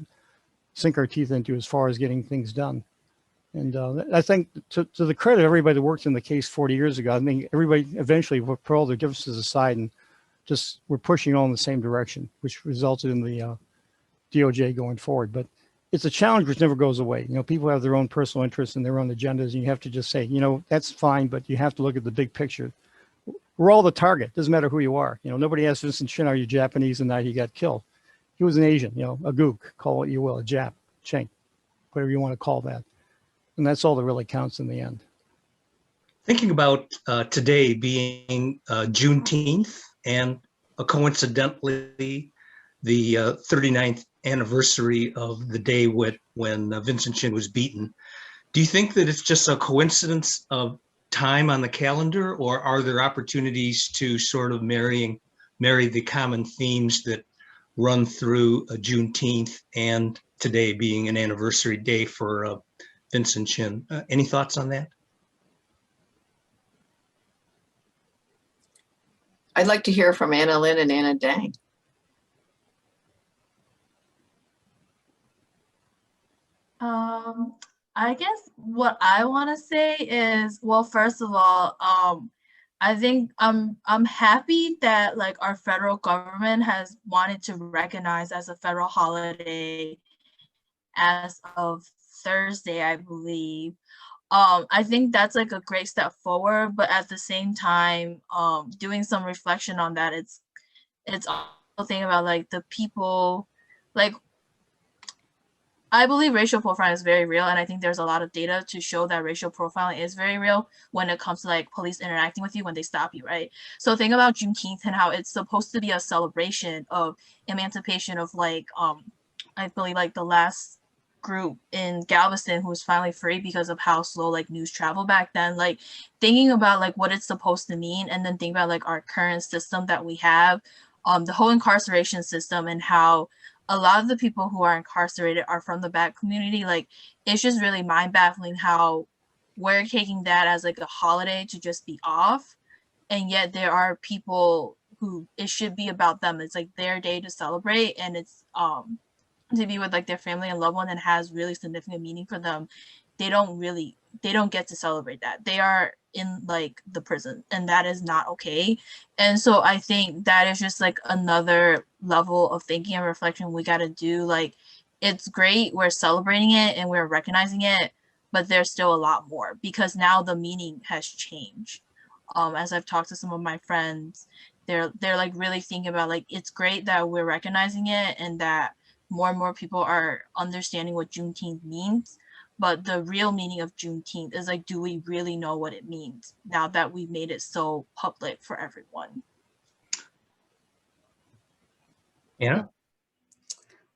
sink our teeth into as far as getting things done. And I think to the credit of everybody that worked in the case 40 years ago, I mean, everybody eventually will put all their differences aside and just we're pushing all in the same direction, which resulted in the DOJ going forward. But it's a challenge which never goes away. People have their own personal interests and their own agendas, and you have to just say, that's fine, but you have to look at the big picture. We're all the target. Doesn't matter who you are. Nobody asked Vincent Chin, are you Japanese? The night he got killed. He was an Asian, a gook, call it what you will, a Jap, Chink, whatever you want to call that. And that's all that really counts in the end. Thinking about today being Juneteenth and coincidentally the 39th anniversary of the day when Vincent Chin was beaten, do you think that it's just a coincidence of time on the calendar, or are there opportunities to sort of marry the common themes that run through Juneteenth and today being an anniversary day for Vincent Chin? Any thoughts on that? I'd like to hear from Lin and Anna Dang. I guess what I want to say is, well, first of all, I think I'm happy that like our federal government has wanted to recognize as a federal holiday as of Thursday, I believe. I think that's like a great step forward, but at the same time, doing some reflection on that, it's also thinking about like the people, like I believe racial profiling is very real, and I think there's a lot of data to show that racial profiling is very real when it comes to like police interacting with you when they stop you, right? So think about Juneteenth and how it's supposed to be a celebration of emancipation of like, I believe like the last group in Galveston who was finally free because of how slow like news travel back then. Like thinking about like what it's supposed to mean, and then think about like our current system that we have, the whole incarceration system, and how a lot of the people who are incarcerated are from the Black community. Like it's just really mind-baffling how we're taking that as like a holiday to just be off, and yet there are people who it should be about them. It's like their day to celebrate, and it's to be with like their family and loved one, and has really significant meaning for them. They don't get to celebrate that. They are in like the prison, and that is not okay. And so I think that is just like another level of thinking and reflection we got to do. Like it's great we're celebrating it and we're recognizing it, but there's still a lot more, because now the meaning has changed. As I've talked to some of my friends, they're like really thinking about like it's great that we're recognizing it and that more and more people are understanding what Juneteenth means. But the real meaning of Juneteenth is like, do we really know what it means now that we've made it so public for everyone? Yeah.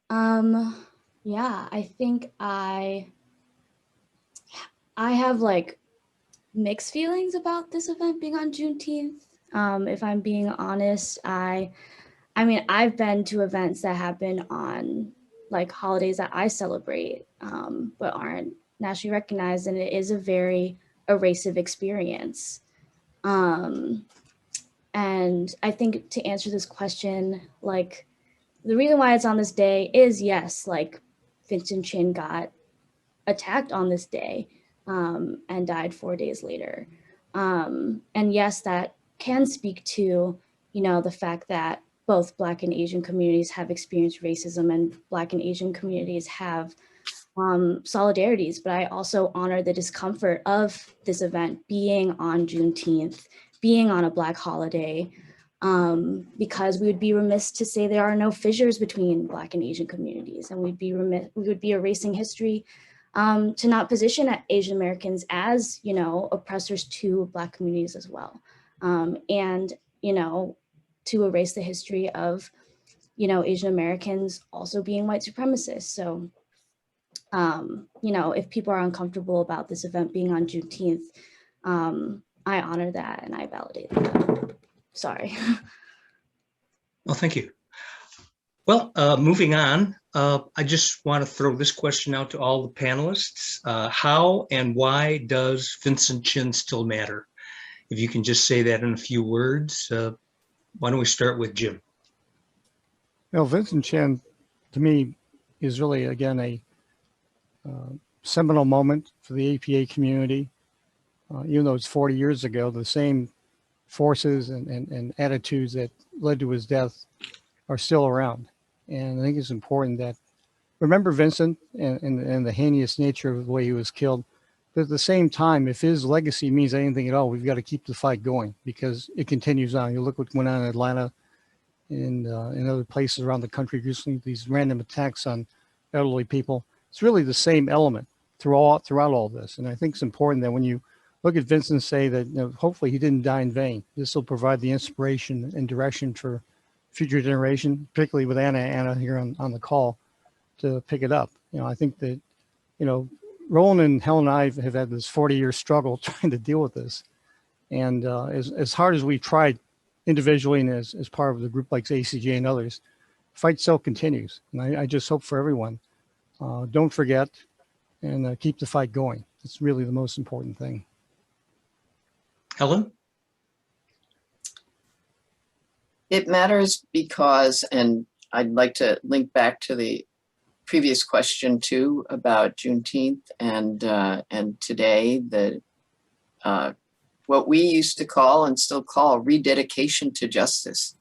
Yeah, I think I have like mixed feelings about this event being on Juneteenth. If I'm being honest, I mean, I've been to events that have been on like holidays that I celebrate, but aren't nationally recognized, and it is a very erasive experience. And I think to answer this question, like the reason why it's on this day is, yes, like Vincent Chin got attacked on this day and died 4 days later. And yes, that can speak to, you know, the fact that both Black and Asian communities have experienced racism and Black and Asian communities have solidarities, but I also honor the discomfort of this event being on Juneteenth, being on a Black holiday, because we would be remiss to say there are no fissures between Black and Asian communities, and we would be erasing history to not position Asian Americans as, you know, oppressors to Black communities as well, and, you know, to erase the history of, you know, Asian Americans also being white supremacists. So, you know, if people are uncomfortable about this event being on Juneteenth, I honor that and I validate that. Sorry. Well, thank you. Well, moving on, I just want to throw this question out to all the panelists. How and why does Vincent Chin still matter? If you can just say that in a few words, why don't we start with Jim? You know, Vincent Chin, to me, is really, again, a seminal moment for the APA community. Even though it's 40 years ago, the same forces and attitudes that led to his death are still around. And I think it's important that remember Vincent and the heinous nature of the way he was killed. But at the same time, if his legacy means anything at all, we've got to keep the fight going because it continues on. You look what went on in Atlanta and in other places around the country recently, these random attacks on elderly people. It's really the same element throughout all this. And I think it's important that when you look at Vincent and say that, you know, hopefully he didn't die in vain. This will provide the inspiration and direction for future generation, particularly with Anna here on the call to pick it up. You know, I think that, you know, Roland and Helen and I have had this 40-year struggle trying to deal with this. And as hard as we tried individually and as part of the group like ACJ and others, fight still continues. And I just hope for everyone, don't forget and keep the fight going. It's really the most important thing. Helen? It matters because, and I'd like to link back to the previous question too about Juneteenth and today, what we used to call and still call rededication to justice.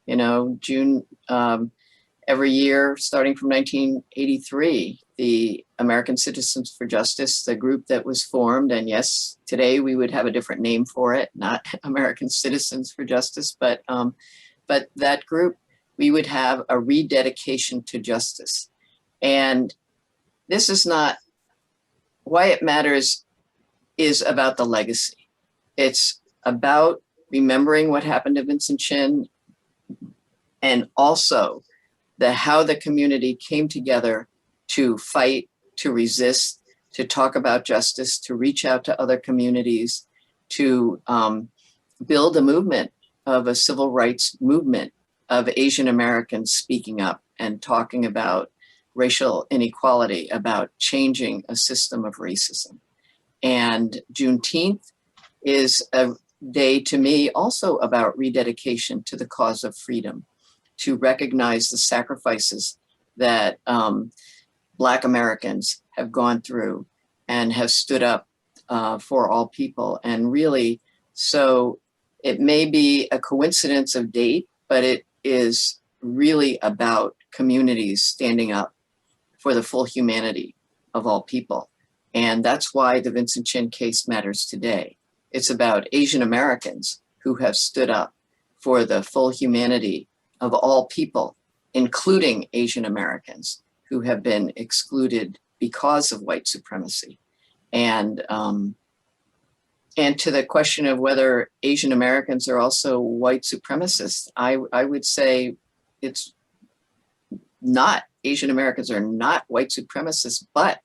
You know, June, every year starting from 1983, the American Citizens for Justice, the group that was formed, and yes, today we would have a different name for it, not American Citizens for Justice, but that group, we would have a rededication to justice. And this is not, why it matters is about the legacy. It's about remembering what happened to Vincent Chin and also how the community came together to fight, to resist, to talk about justice, to reach out to other communities, to build a movement of a civil rights movement of Asian Americans speaking up and talking about racial inequality, about changing a system of racism. And Juneteenth is a day to me also about rededication to the cause of freedom, to recognize the sacrifices that Black Americans have gone through and have stood up for all people. And really, so it may be a coincidence of date, but it is really about communities standing up for the full humanity of all people. And that's why the Vincent Chin case matters today. It's about Asian Americans who have stood up for the full humanity of all people, including Asian Americans who have been excluded because of white supremacy. And to the question of whether Asian Americans are also white supremacists, I would say it's not. Asian Americans are not white supremacists, but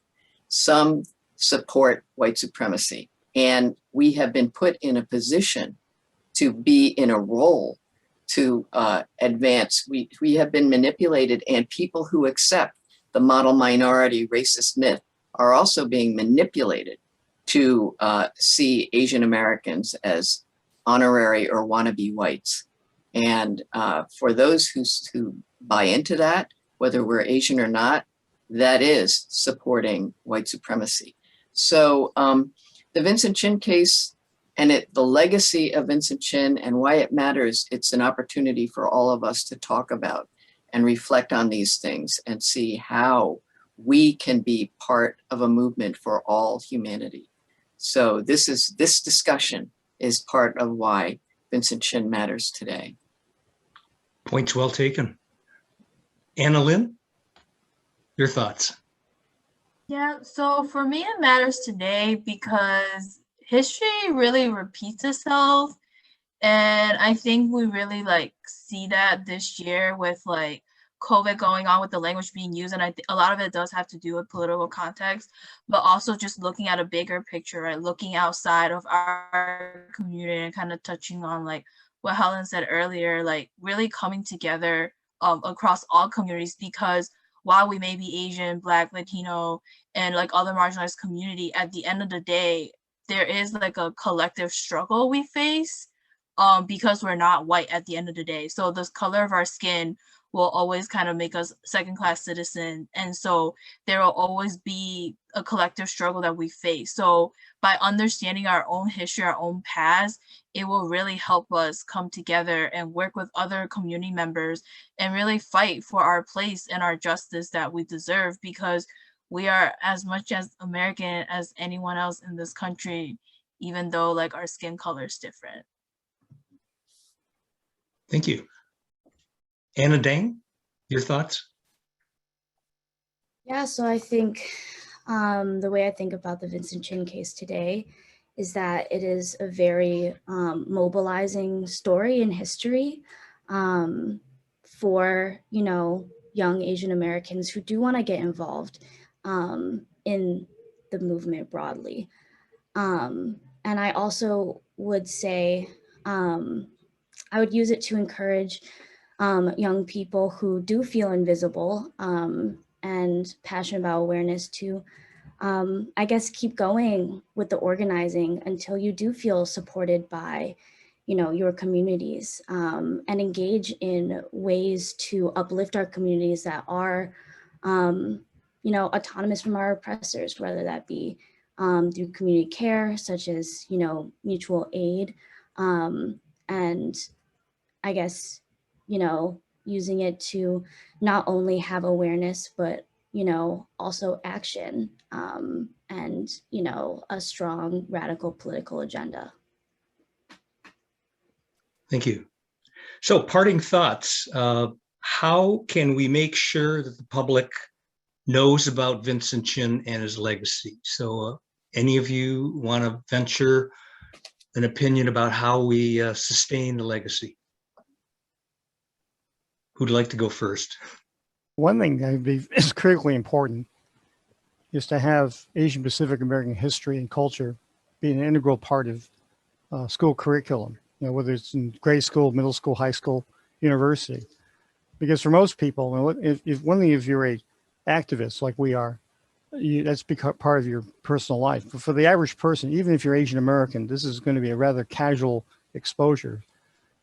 some support white supremacy. And we have been put in a position to be in a role to advance. We have been manipulated, and people who accept the model minority racist myth are also being manipulated to see Asian Americans as honorary or wannabe whites. And for those who buy into that, whether we're Asian or not, that is supporting white supremacy. So the Vincent Chin case the legacy of Vincent Chin and why it matters, it's an opportunity for all of us to talk about and reflect on these things and see how we can be part of a movement for all humanity. So this discussion is part of why Vincent Chin matters today. Points well taken. Anna Lynn, your thoughts? Yeah, so for me, it matters today because history really repeats itself. And I think we really like see that this year with like COVID going on with the language being used. And I think a lot of it does have to do with political context, but also just looking at a bigger picture, right? Looking outside of our community and kind of touching on like what Helen said earlier, like really coming together across all communities, because while we may be Asian, Black, Latino, and like other marginalized community, at the end of the day, there is like a collective struggle we face because we're not white at the end of the day. So the color of our skin will always kind of make us second-class citizen. And so there will always be a collective struggle that we face. So by understanding our own history, our own past, it will really help us come together and work with other community members and really fight for our place and our justice that we deserve, because we are as much as American as anyone else in this country, even though like our skin color is different. Thank you. Anna Dang, your thoughts? Yeah, so I think the way I think about the Vincent Chin case today is that it is a very mobilizing story in history for, you know, young Asian Americans who do want to get involved in the movement broadly. And I also would say I would use it to encourage young people who do feel invisible and passionate about awareness to, I guess, keep going with the organizing until you do feel supported by, you know, your communities, and engage in ways to uplift our communities that are, you know, autonomous from our oppressors, whether that be through community care, such as, you know, mutual aid, and I guess, you know, using it to not only have awareness, but, you know, also action and, you know, a strong radical political agenda. Thank you. So parting thoughts, how can we make sure that the public knows about Vincent Chin and his legacy? So any of you want to venture an opinion about how we sustain the legacy? Who'd like to go first? One thing that is critically important is to have Asian Pacific American history and culture be an integral part of school curriculum, you know, whether it's in grade school, middle school, high school, university. Because for most people, if you're a activist like we are, that's become part of your personal life. But for the average person, even if you're Asian American, this is going to be a rather casual exposure.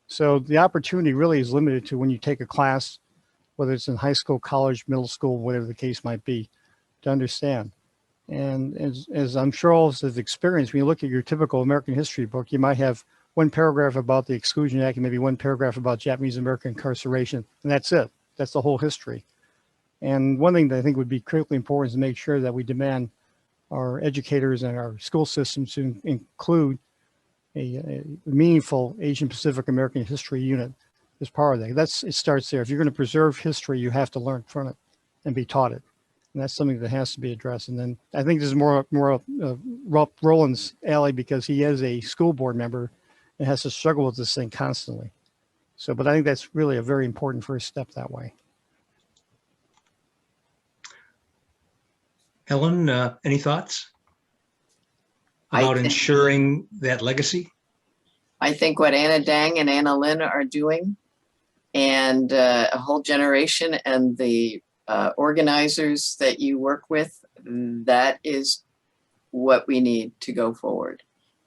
So the opportunity really is limited to when you take a class, whether it's in high school, college, middle school, whatever the case might be, to understand. And as I'm sure all of us have experienced, when you look at your typical American history book, you might have one paragraph about the Exclusion Act and maybe one paragraph about Japanese American incarceration, and that's it. That's the whole history. And one thing that I think would be critically important is to make sure that we demand our educators and our school systems to include a meaningful Asian Pacific American history unit as part of that. It starts there. If you're going to preserve history, you have to learn from it and be taught it. And that's something that has to be addressed. And then I think this is more Roland's alley, because he is a school board member and has to struggle with this thing constantly. So, but I think that's really a very important first step that way. Helen, any thoughts about ensuring that legacy? I think what Anna Dang and Anna Lynn are doing, and a whole generation and the organizers that you work with, that is what we need to go forward.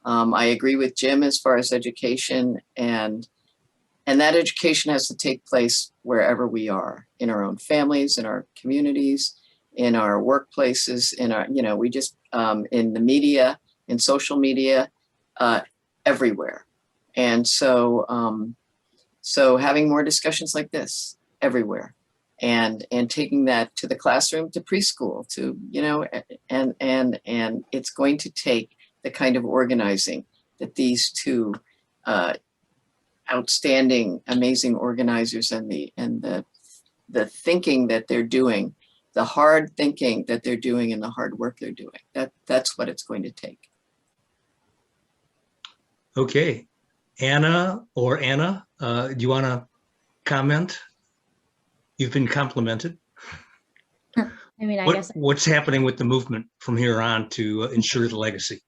I agree with Jim as far as education, and that education has to take place wherever we are, in our own families, in our communities, in our workplaces, in our, you know, we just, in the media, in social media, everywhere. And so, so having more discussions like this everywhere, and taking that to the classroom, to preschool, to, you know, and it's going to take the kind of organizing that these two outstanding, amazing organizers and the thinking that they're doing, the hard thinking that they're doing, and the hard work they're doing. That's what it's going to take. Okay, Anna, do you want to comment? You've been complimented. I mean, I guess What's happening with the movement from here on to ensure the legacy?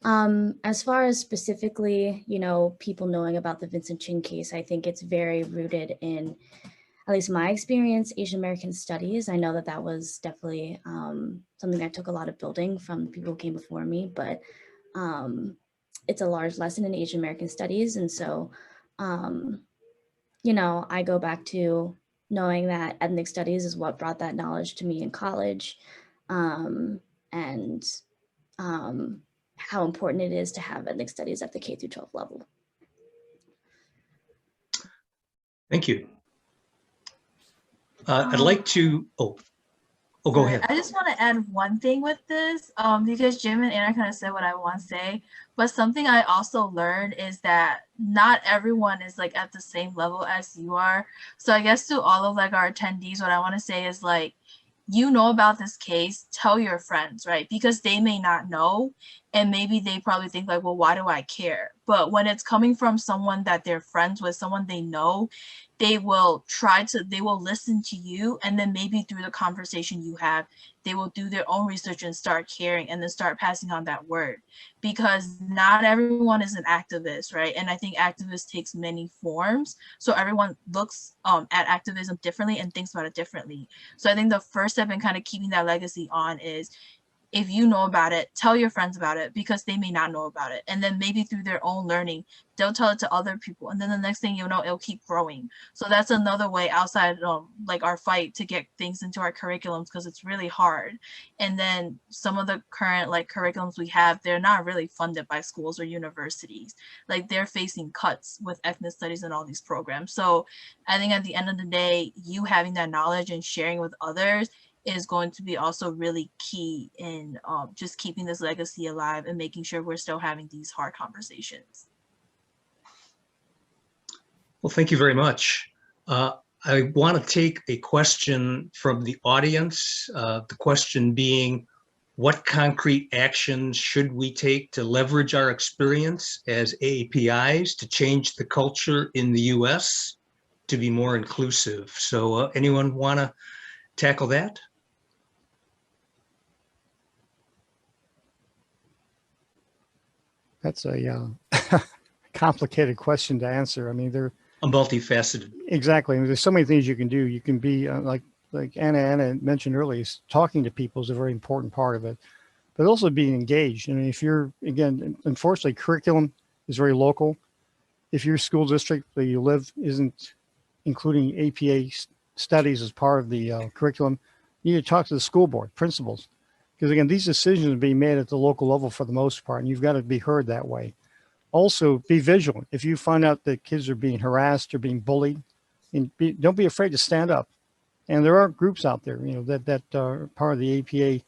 as far as specifically, you know, people knowing about the Vincent Chin case, I think it's very rooted in, at least my experience, Asian American studies. I know that that was definitely something that took a lot of building from the people who came before me, but it's a large lesson in Asian American studies. And so, you know, I go back to knowing that ethnic studies is what brought that knowledge to me in college, and how important it is to have ethnic studies at the K through 12 level. Thank you. I'd like to, go ahead. I just want to add one thing with this, because Jim and Anna kind of said what I want to say, but something I also learned is that not everyone is like at the same level as you are. So I guess to all of like our attendees, what I want to say is like, you know about this case, tell your friends, right? Because they may not know, and maybe they probably think like, well, why do I care? But when it's coming from someone that they're friends with, someone they know, they will listen to you, and then maybe through the conversation you have, they will do their own research and start caring, and then start passing on that word. Because not everyone is an activist, right? And I think activist takes many forms. So everyone looks at activism differently and thinks about it differently. So I think the first step in kind of keeping that legacy on is, if you know about it, tell your friends about it, because they may not know about it. And then maybe through their own learning, they'll tell it to other people. And then the next thing you know, it'll keep growing. So that's another way outside like our fight to get things into our curriculums, because it's really hard. And then some of the current like curriculums we have, they're not really funded by schools or universities. Like they're facing cuts with ethnic studies and all these programs. So I think at the end of the day, you having that knowledge and sharing with others is going to be also really key in just keeping this legacy alive and making sure we're still having these hard conversations. Well, thank you very much. I want to take a question from the audience. The question being, what concrete actions should we take to leverage our experience as AAPIs to change the culture in the US to be more inclusive? So anyone want to tackle that? That's a complicated question to answer. I mean, they're Multifaceted. exactly. I mean, there's so many things you can do. You can be like Anna mentioned earlier, talking to people is a very important part of it, but also being engaged. I mean, if you're, again, unfortunately, curriculum is very local. If your school district where you live isn't including APA studies as part of the curriculum, you need to talk to the school board, principals. Because again, these decisions are being made at the local level for the most part, and you've got to be heard that way. Also, be vigilant. If you find out that kids are being harassed or being bullied, don't be afraid to stand up. And there are groups out there, you know, that are part of the APA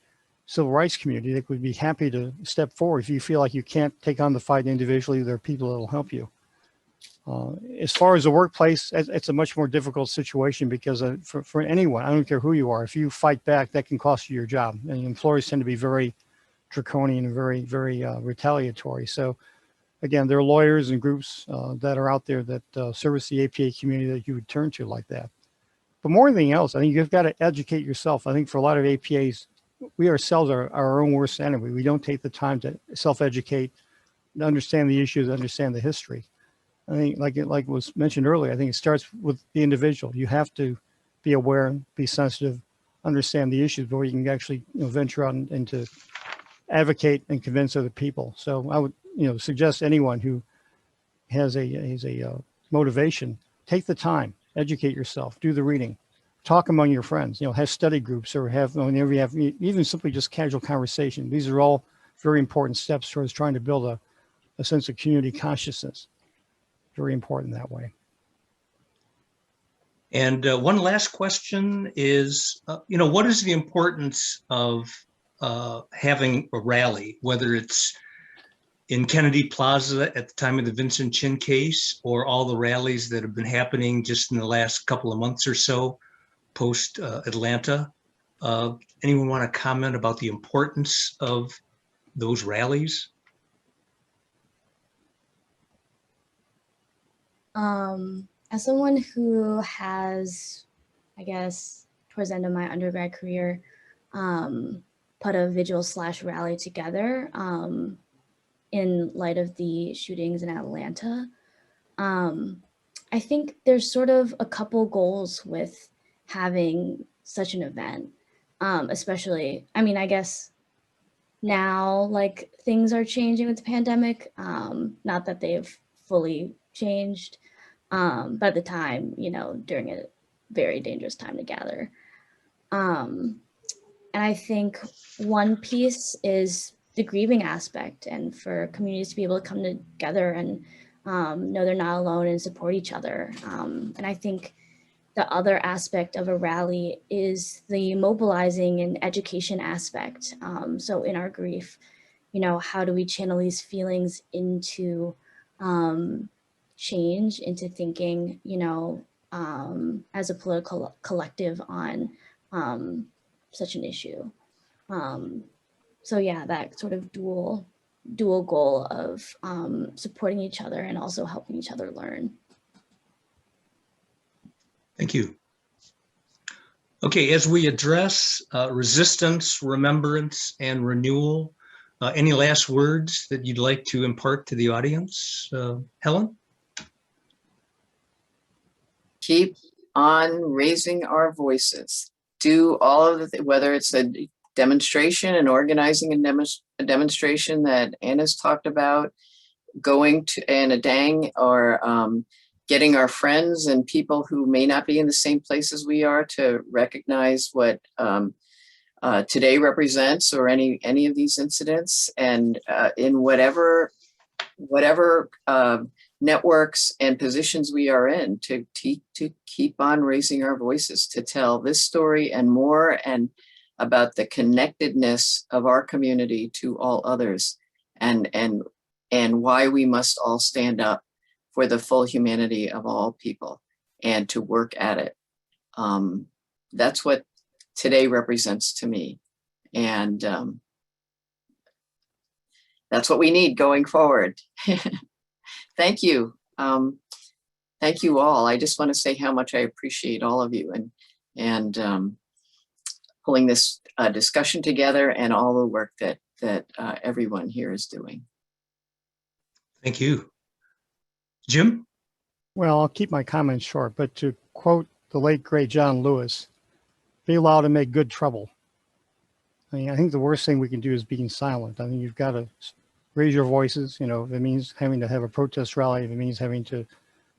civil rights community that would be happy to step forward. If you feel like you can't take on the fight individually, there are people that will help you. As far as the workplace, it's a much more difficult situation because for anyone, I don't care who you are, if you fight back, that can cost you your job. And employers tend to be very draconian and very, very retaliatory. So again, there are lawyers and groups that are out there that service the APA community that you would turn to like that. But more than anything else, I think you've got to educate yourself. I think for a lot of APAs, we ourselves are our own worst enemy. We don't take the time to self-educate, to understand the issues, understand the history. I think like was mentioned earlier, I think it starts with the individual. You have to be aware, be sensitive, understand the issues before you can actually venture out and to advocate and convince other people. So I would suggest anyone who has a motivation, take the time, educate yourself, do the reading, talk among your friends, have study groups or have whenever you have even simply just casual conversation. These are all very important steps towards trying to build a sense of community consciousness. Very important that way. And one last question is, what is the importance of having a rally, whether it's in Kennedy Plaza at the time of the Vincent Chin case, or all the rallies that have been happening just in the last couple of months or so post Atlanta? Anyone want to comment about the importance of those rallies? As someone who has, I guess, towards the end of my undergrad career, put a vigil/rally together in light of the shootings in Atlanta, I think there's sort of a couple goals with having such an event, especially, I mean, I guess now like things are changing with the pandemic, not that they've fully changed, but at the time, during a very dangerous time to gather. And I think one piece is the grieving aspect, and for communities to be able to come together and know they're not alone and support each other. And I think the other aspect of a rally is the mobilizing and education aspect. So in our grief, how do we channel these feelings into change, into thinking, as a political collective on such an issue. So yeah, that sort of dual goal of supporting each other and also helping each other learn. Thank you. Okay, as we address resistance, remembrance, and renewal, any last words that you'd like to impart to the audience? Helen? Keep on raising our voices. Do all of the, whether it's a demonstration and organizing a demonstration that Anna's talked about, going to Anna Dang, or getting our friends and people who may not be in the same place as we are to recognize what today represents, or any of these incidents, and in whatever networks and positions we are in, to keep on raising our voices, to tell this story and more, and about the connectedness of our community to all others, and why we must all stand up for the full humanity of all people and to work at it. That's what today represents to me. And that's what we need going forward. Thank you. Thank you all. I just want to say how much I appreciate all of you and pulling this discussion together, and all the work that everyone here is doing. Thank you. Jim? Well, I'll keep my comments short, but to quote the late, great John Lewis, be loud and make good trouble. I mean, I think the worst thing we can do is being silent. I mean, you've got to raise your voices. If it means having to have a protest rally, if it means having to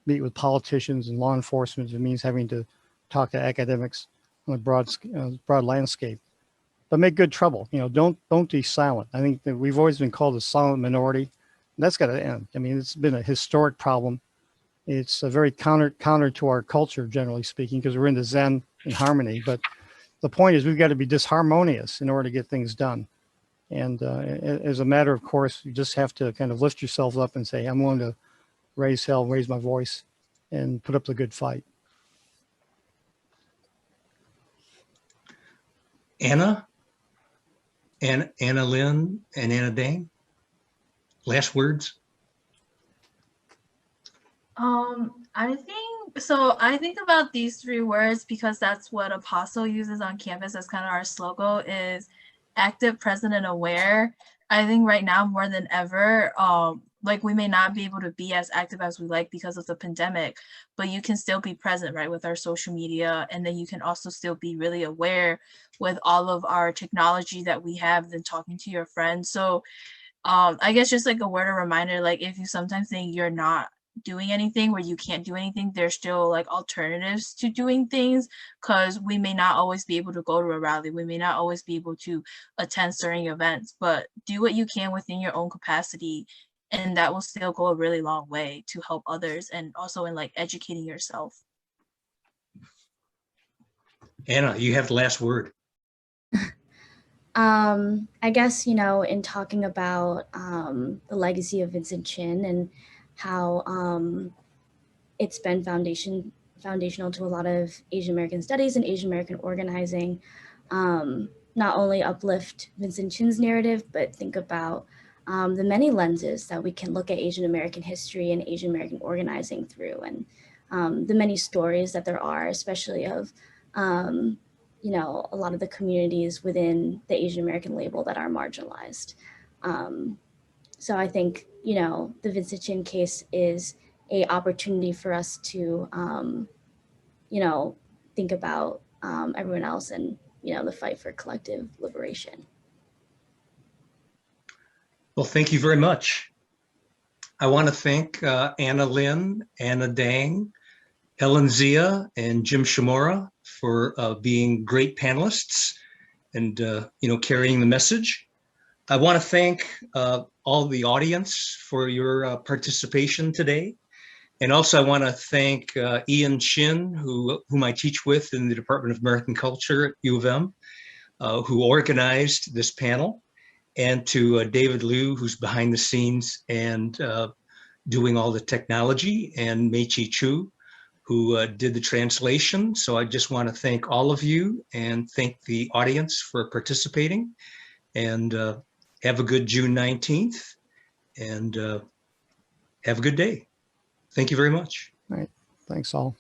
meet with politicians and law enforcement, if it means having to talk to academics on a broad landscape. But make good trouble. Don't be silent. I think that we've always been called a silent minority. And that's got to end. I mean, it's been a historic problem. It's a very counter to our culture, generally speaking, because we're into Zen and harmony. But the point is, we've got to be disharmonious in order to get things done. And as a matter of course, you just have to kind of lift yourself up and say, I'm willing to raise hell, raise my voice, and put up the good fight. Anna? Anna Lin and Anna Dang? Last words? I think about these 3 words because that's what Apostle uses on campus as kind of our slogan, is active, present, and aware. I think right now more than ever, like we may not be able to be as active as we like because of the pandemic, but you can still be present, right, with our social media, and then you can also still be really aware with all of our technology that we have, then talking to your friends. So I guess just like a word of reminder, like if you sometimes think you're not doing anything, where you can't do anything, there's still like alternatives to doing things, because we may not always be able to go to a rally, we may not always be able to attend certain events, but do what you can within your own capacity and that will still go a really long way to help others, and also in like educating yourself. Anna, you have the last word. I guess, in talking about the legacy of Vincent Chin and how it's been foundational to a lot of Asian American studies and Asian American organizing, not only uplift Vincent Chin's narrative, but think about the many lenses that we can look at Asian American history and Asian American organizing through, and the many stories that there are, especially of a lot of the communities within the Asian American label that are marginalized. So I think, the Vincent Chin case is a opportunity for us to, think about everyone else and, the fight for collective liberation. Well, thank you very much. I want to thank Lin, Anna Dang, Helen Zia, and Jim Shimoura for being great panelists and carrying the message. I want to thank all the audience for your participation today. And also I want to thank Ian Shin, whom I teach with in the Department of American Culture at U of M, who organized this panel, and to David Liu, who's behind the scenes and doing all the technology, and Mei-Chi Chu, who did the translation. So I just want to thank all of you and thank the audience for participating, and have a good June 19th, and have a good day. Thank you very much. All right. Thanks all.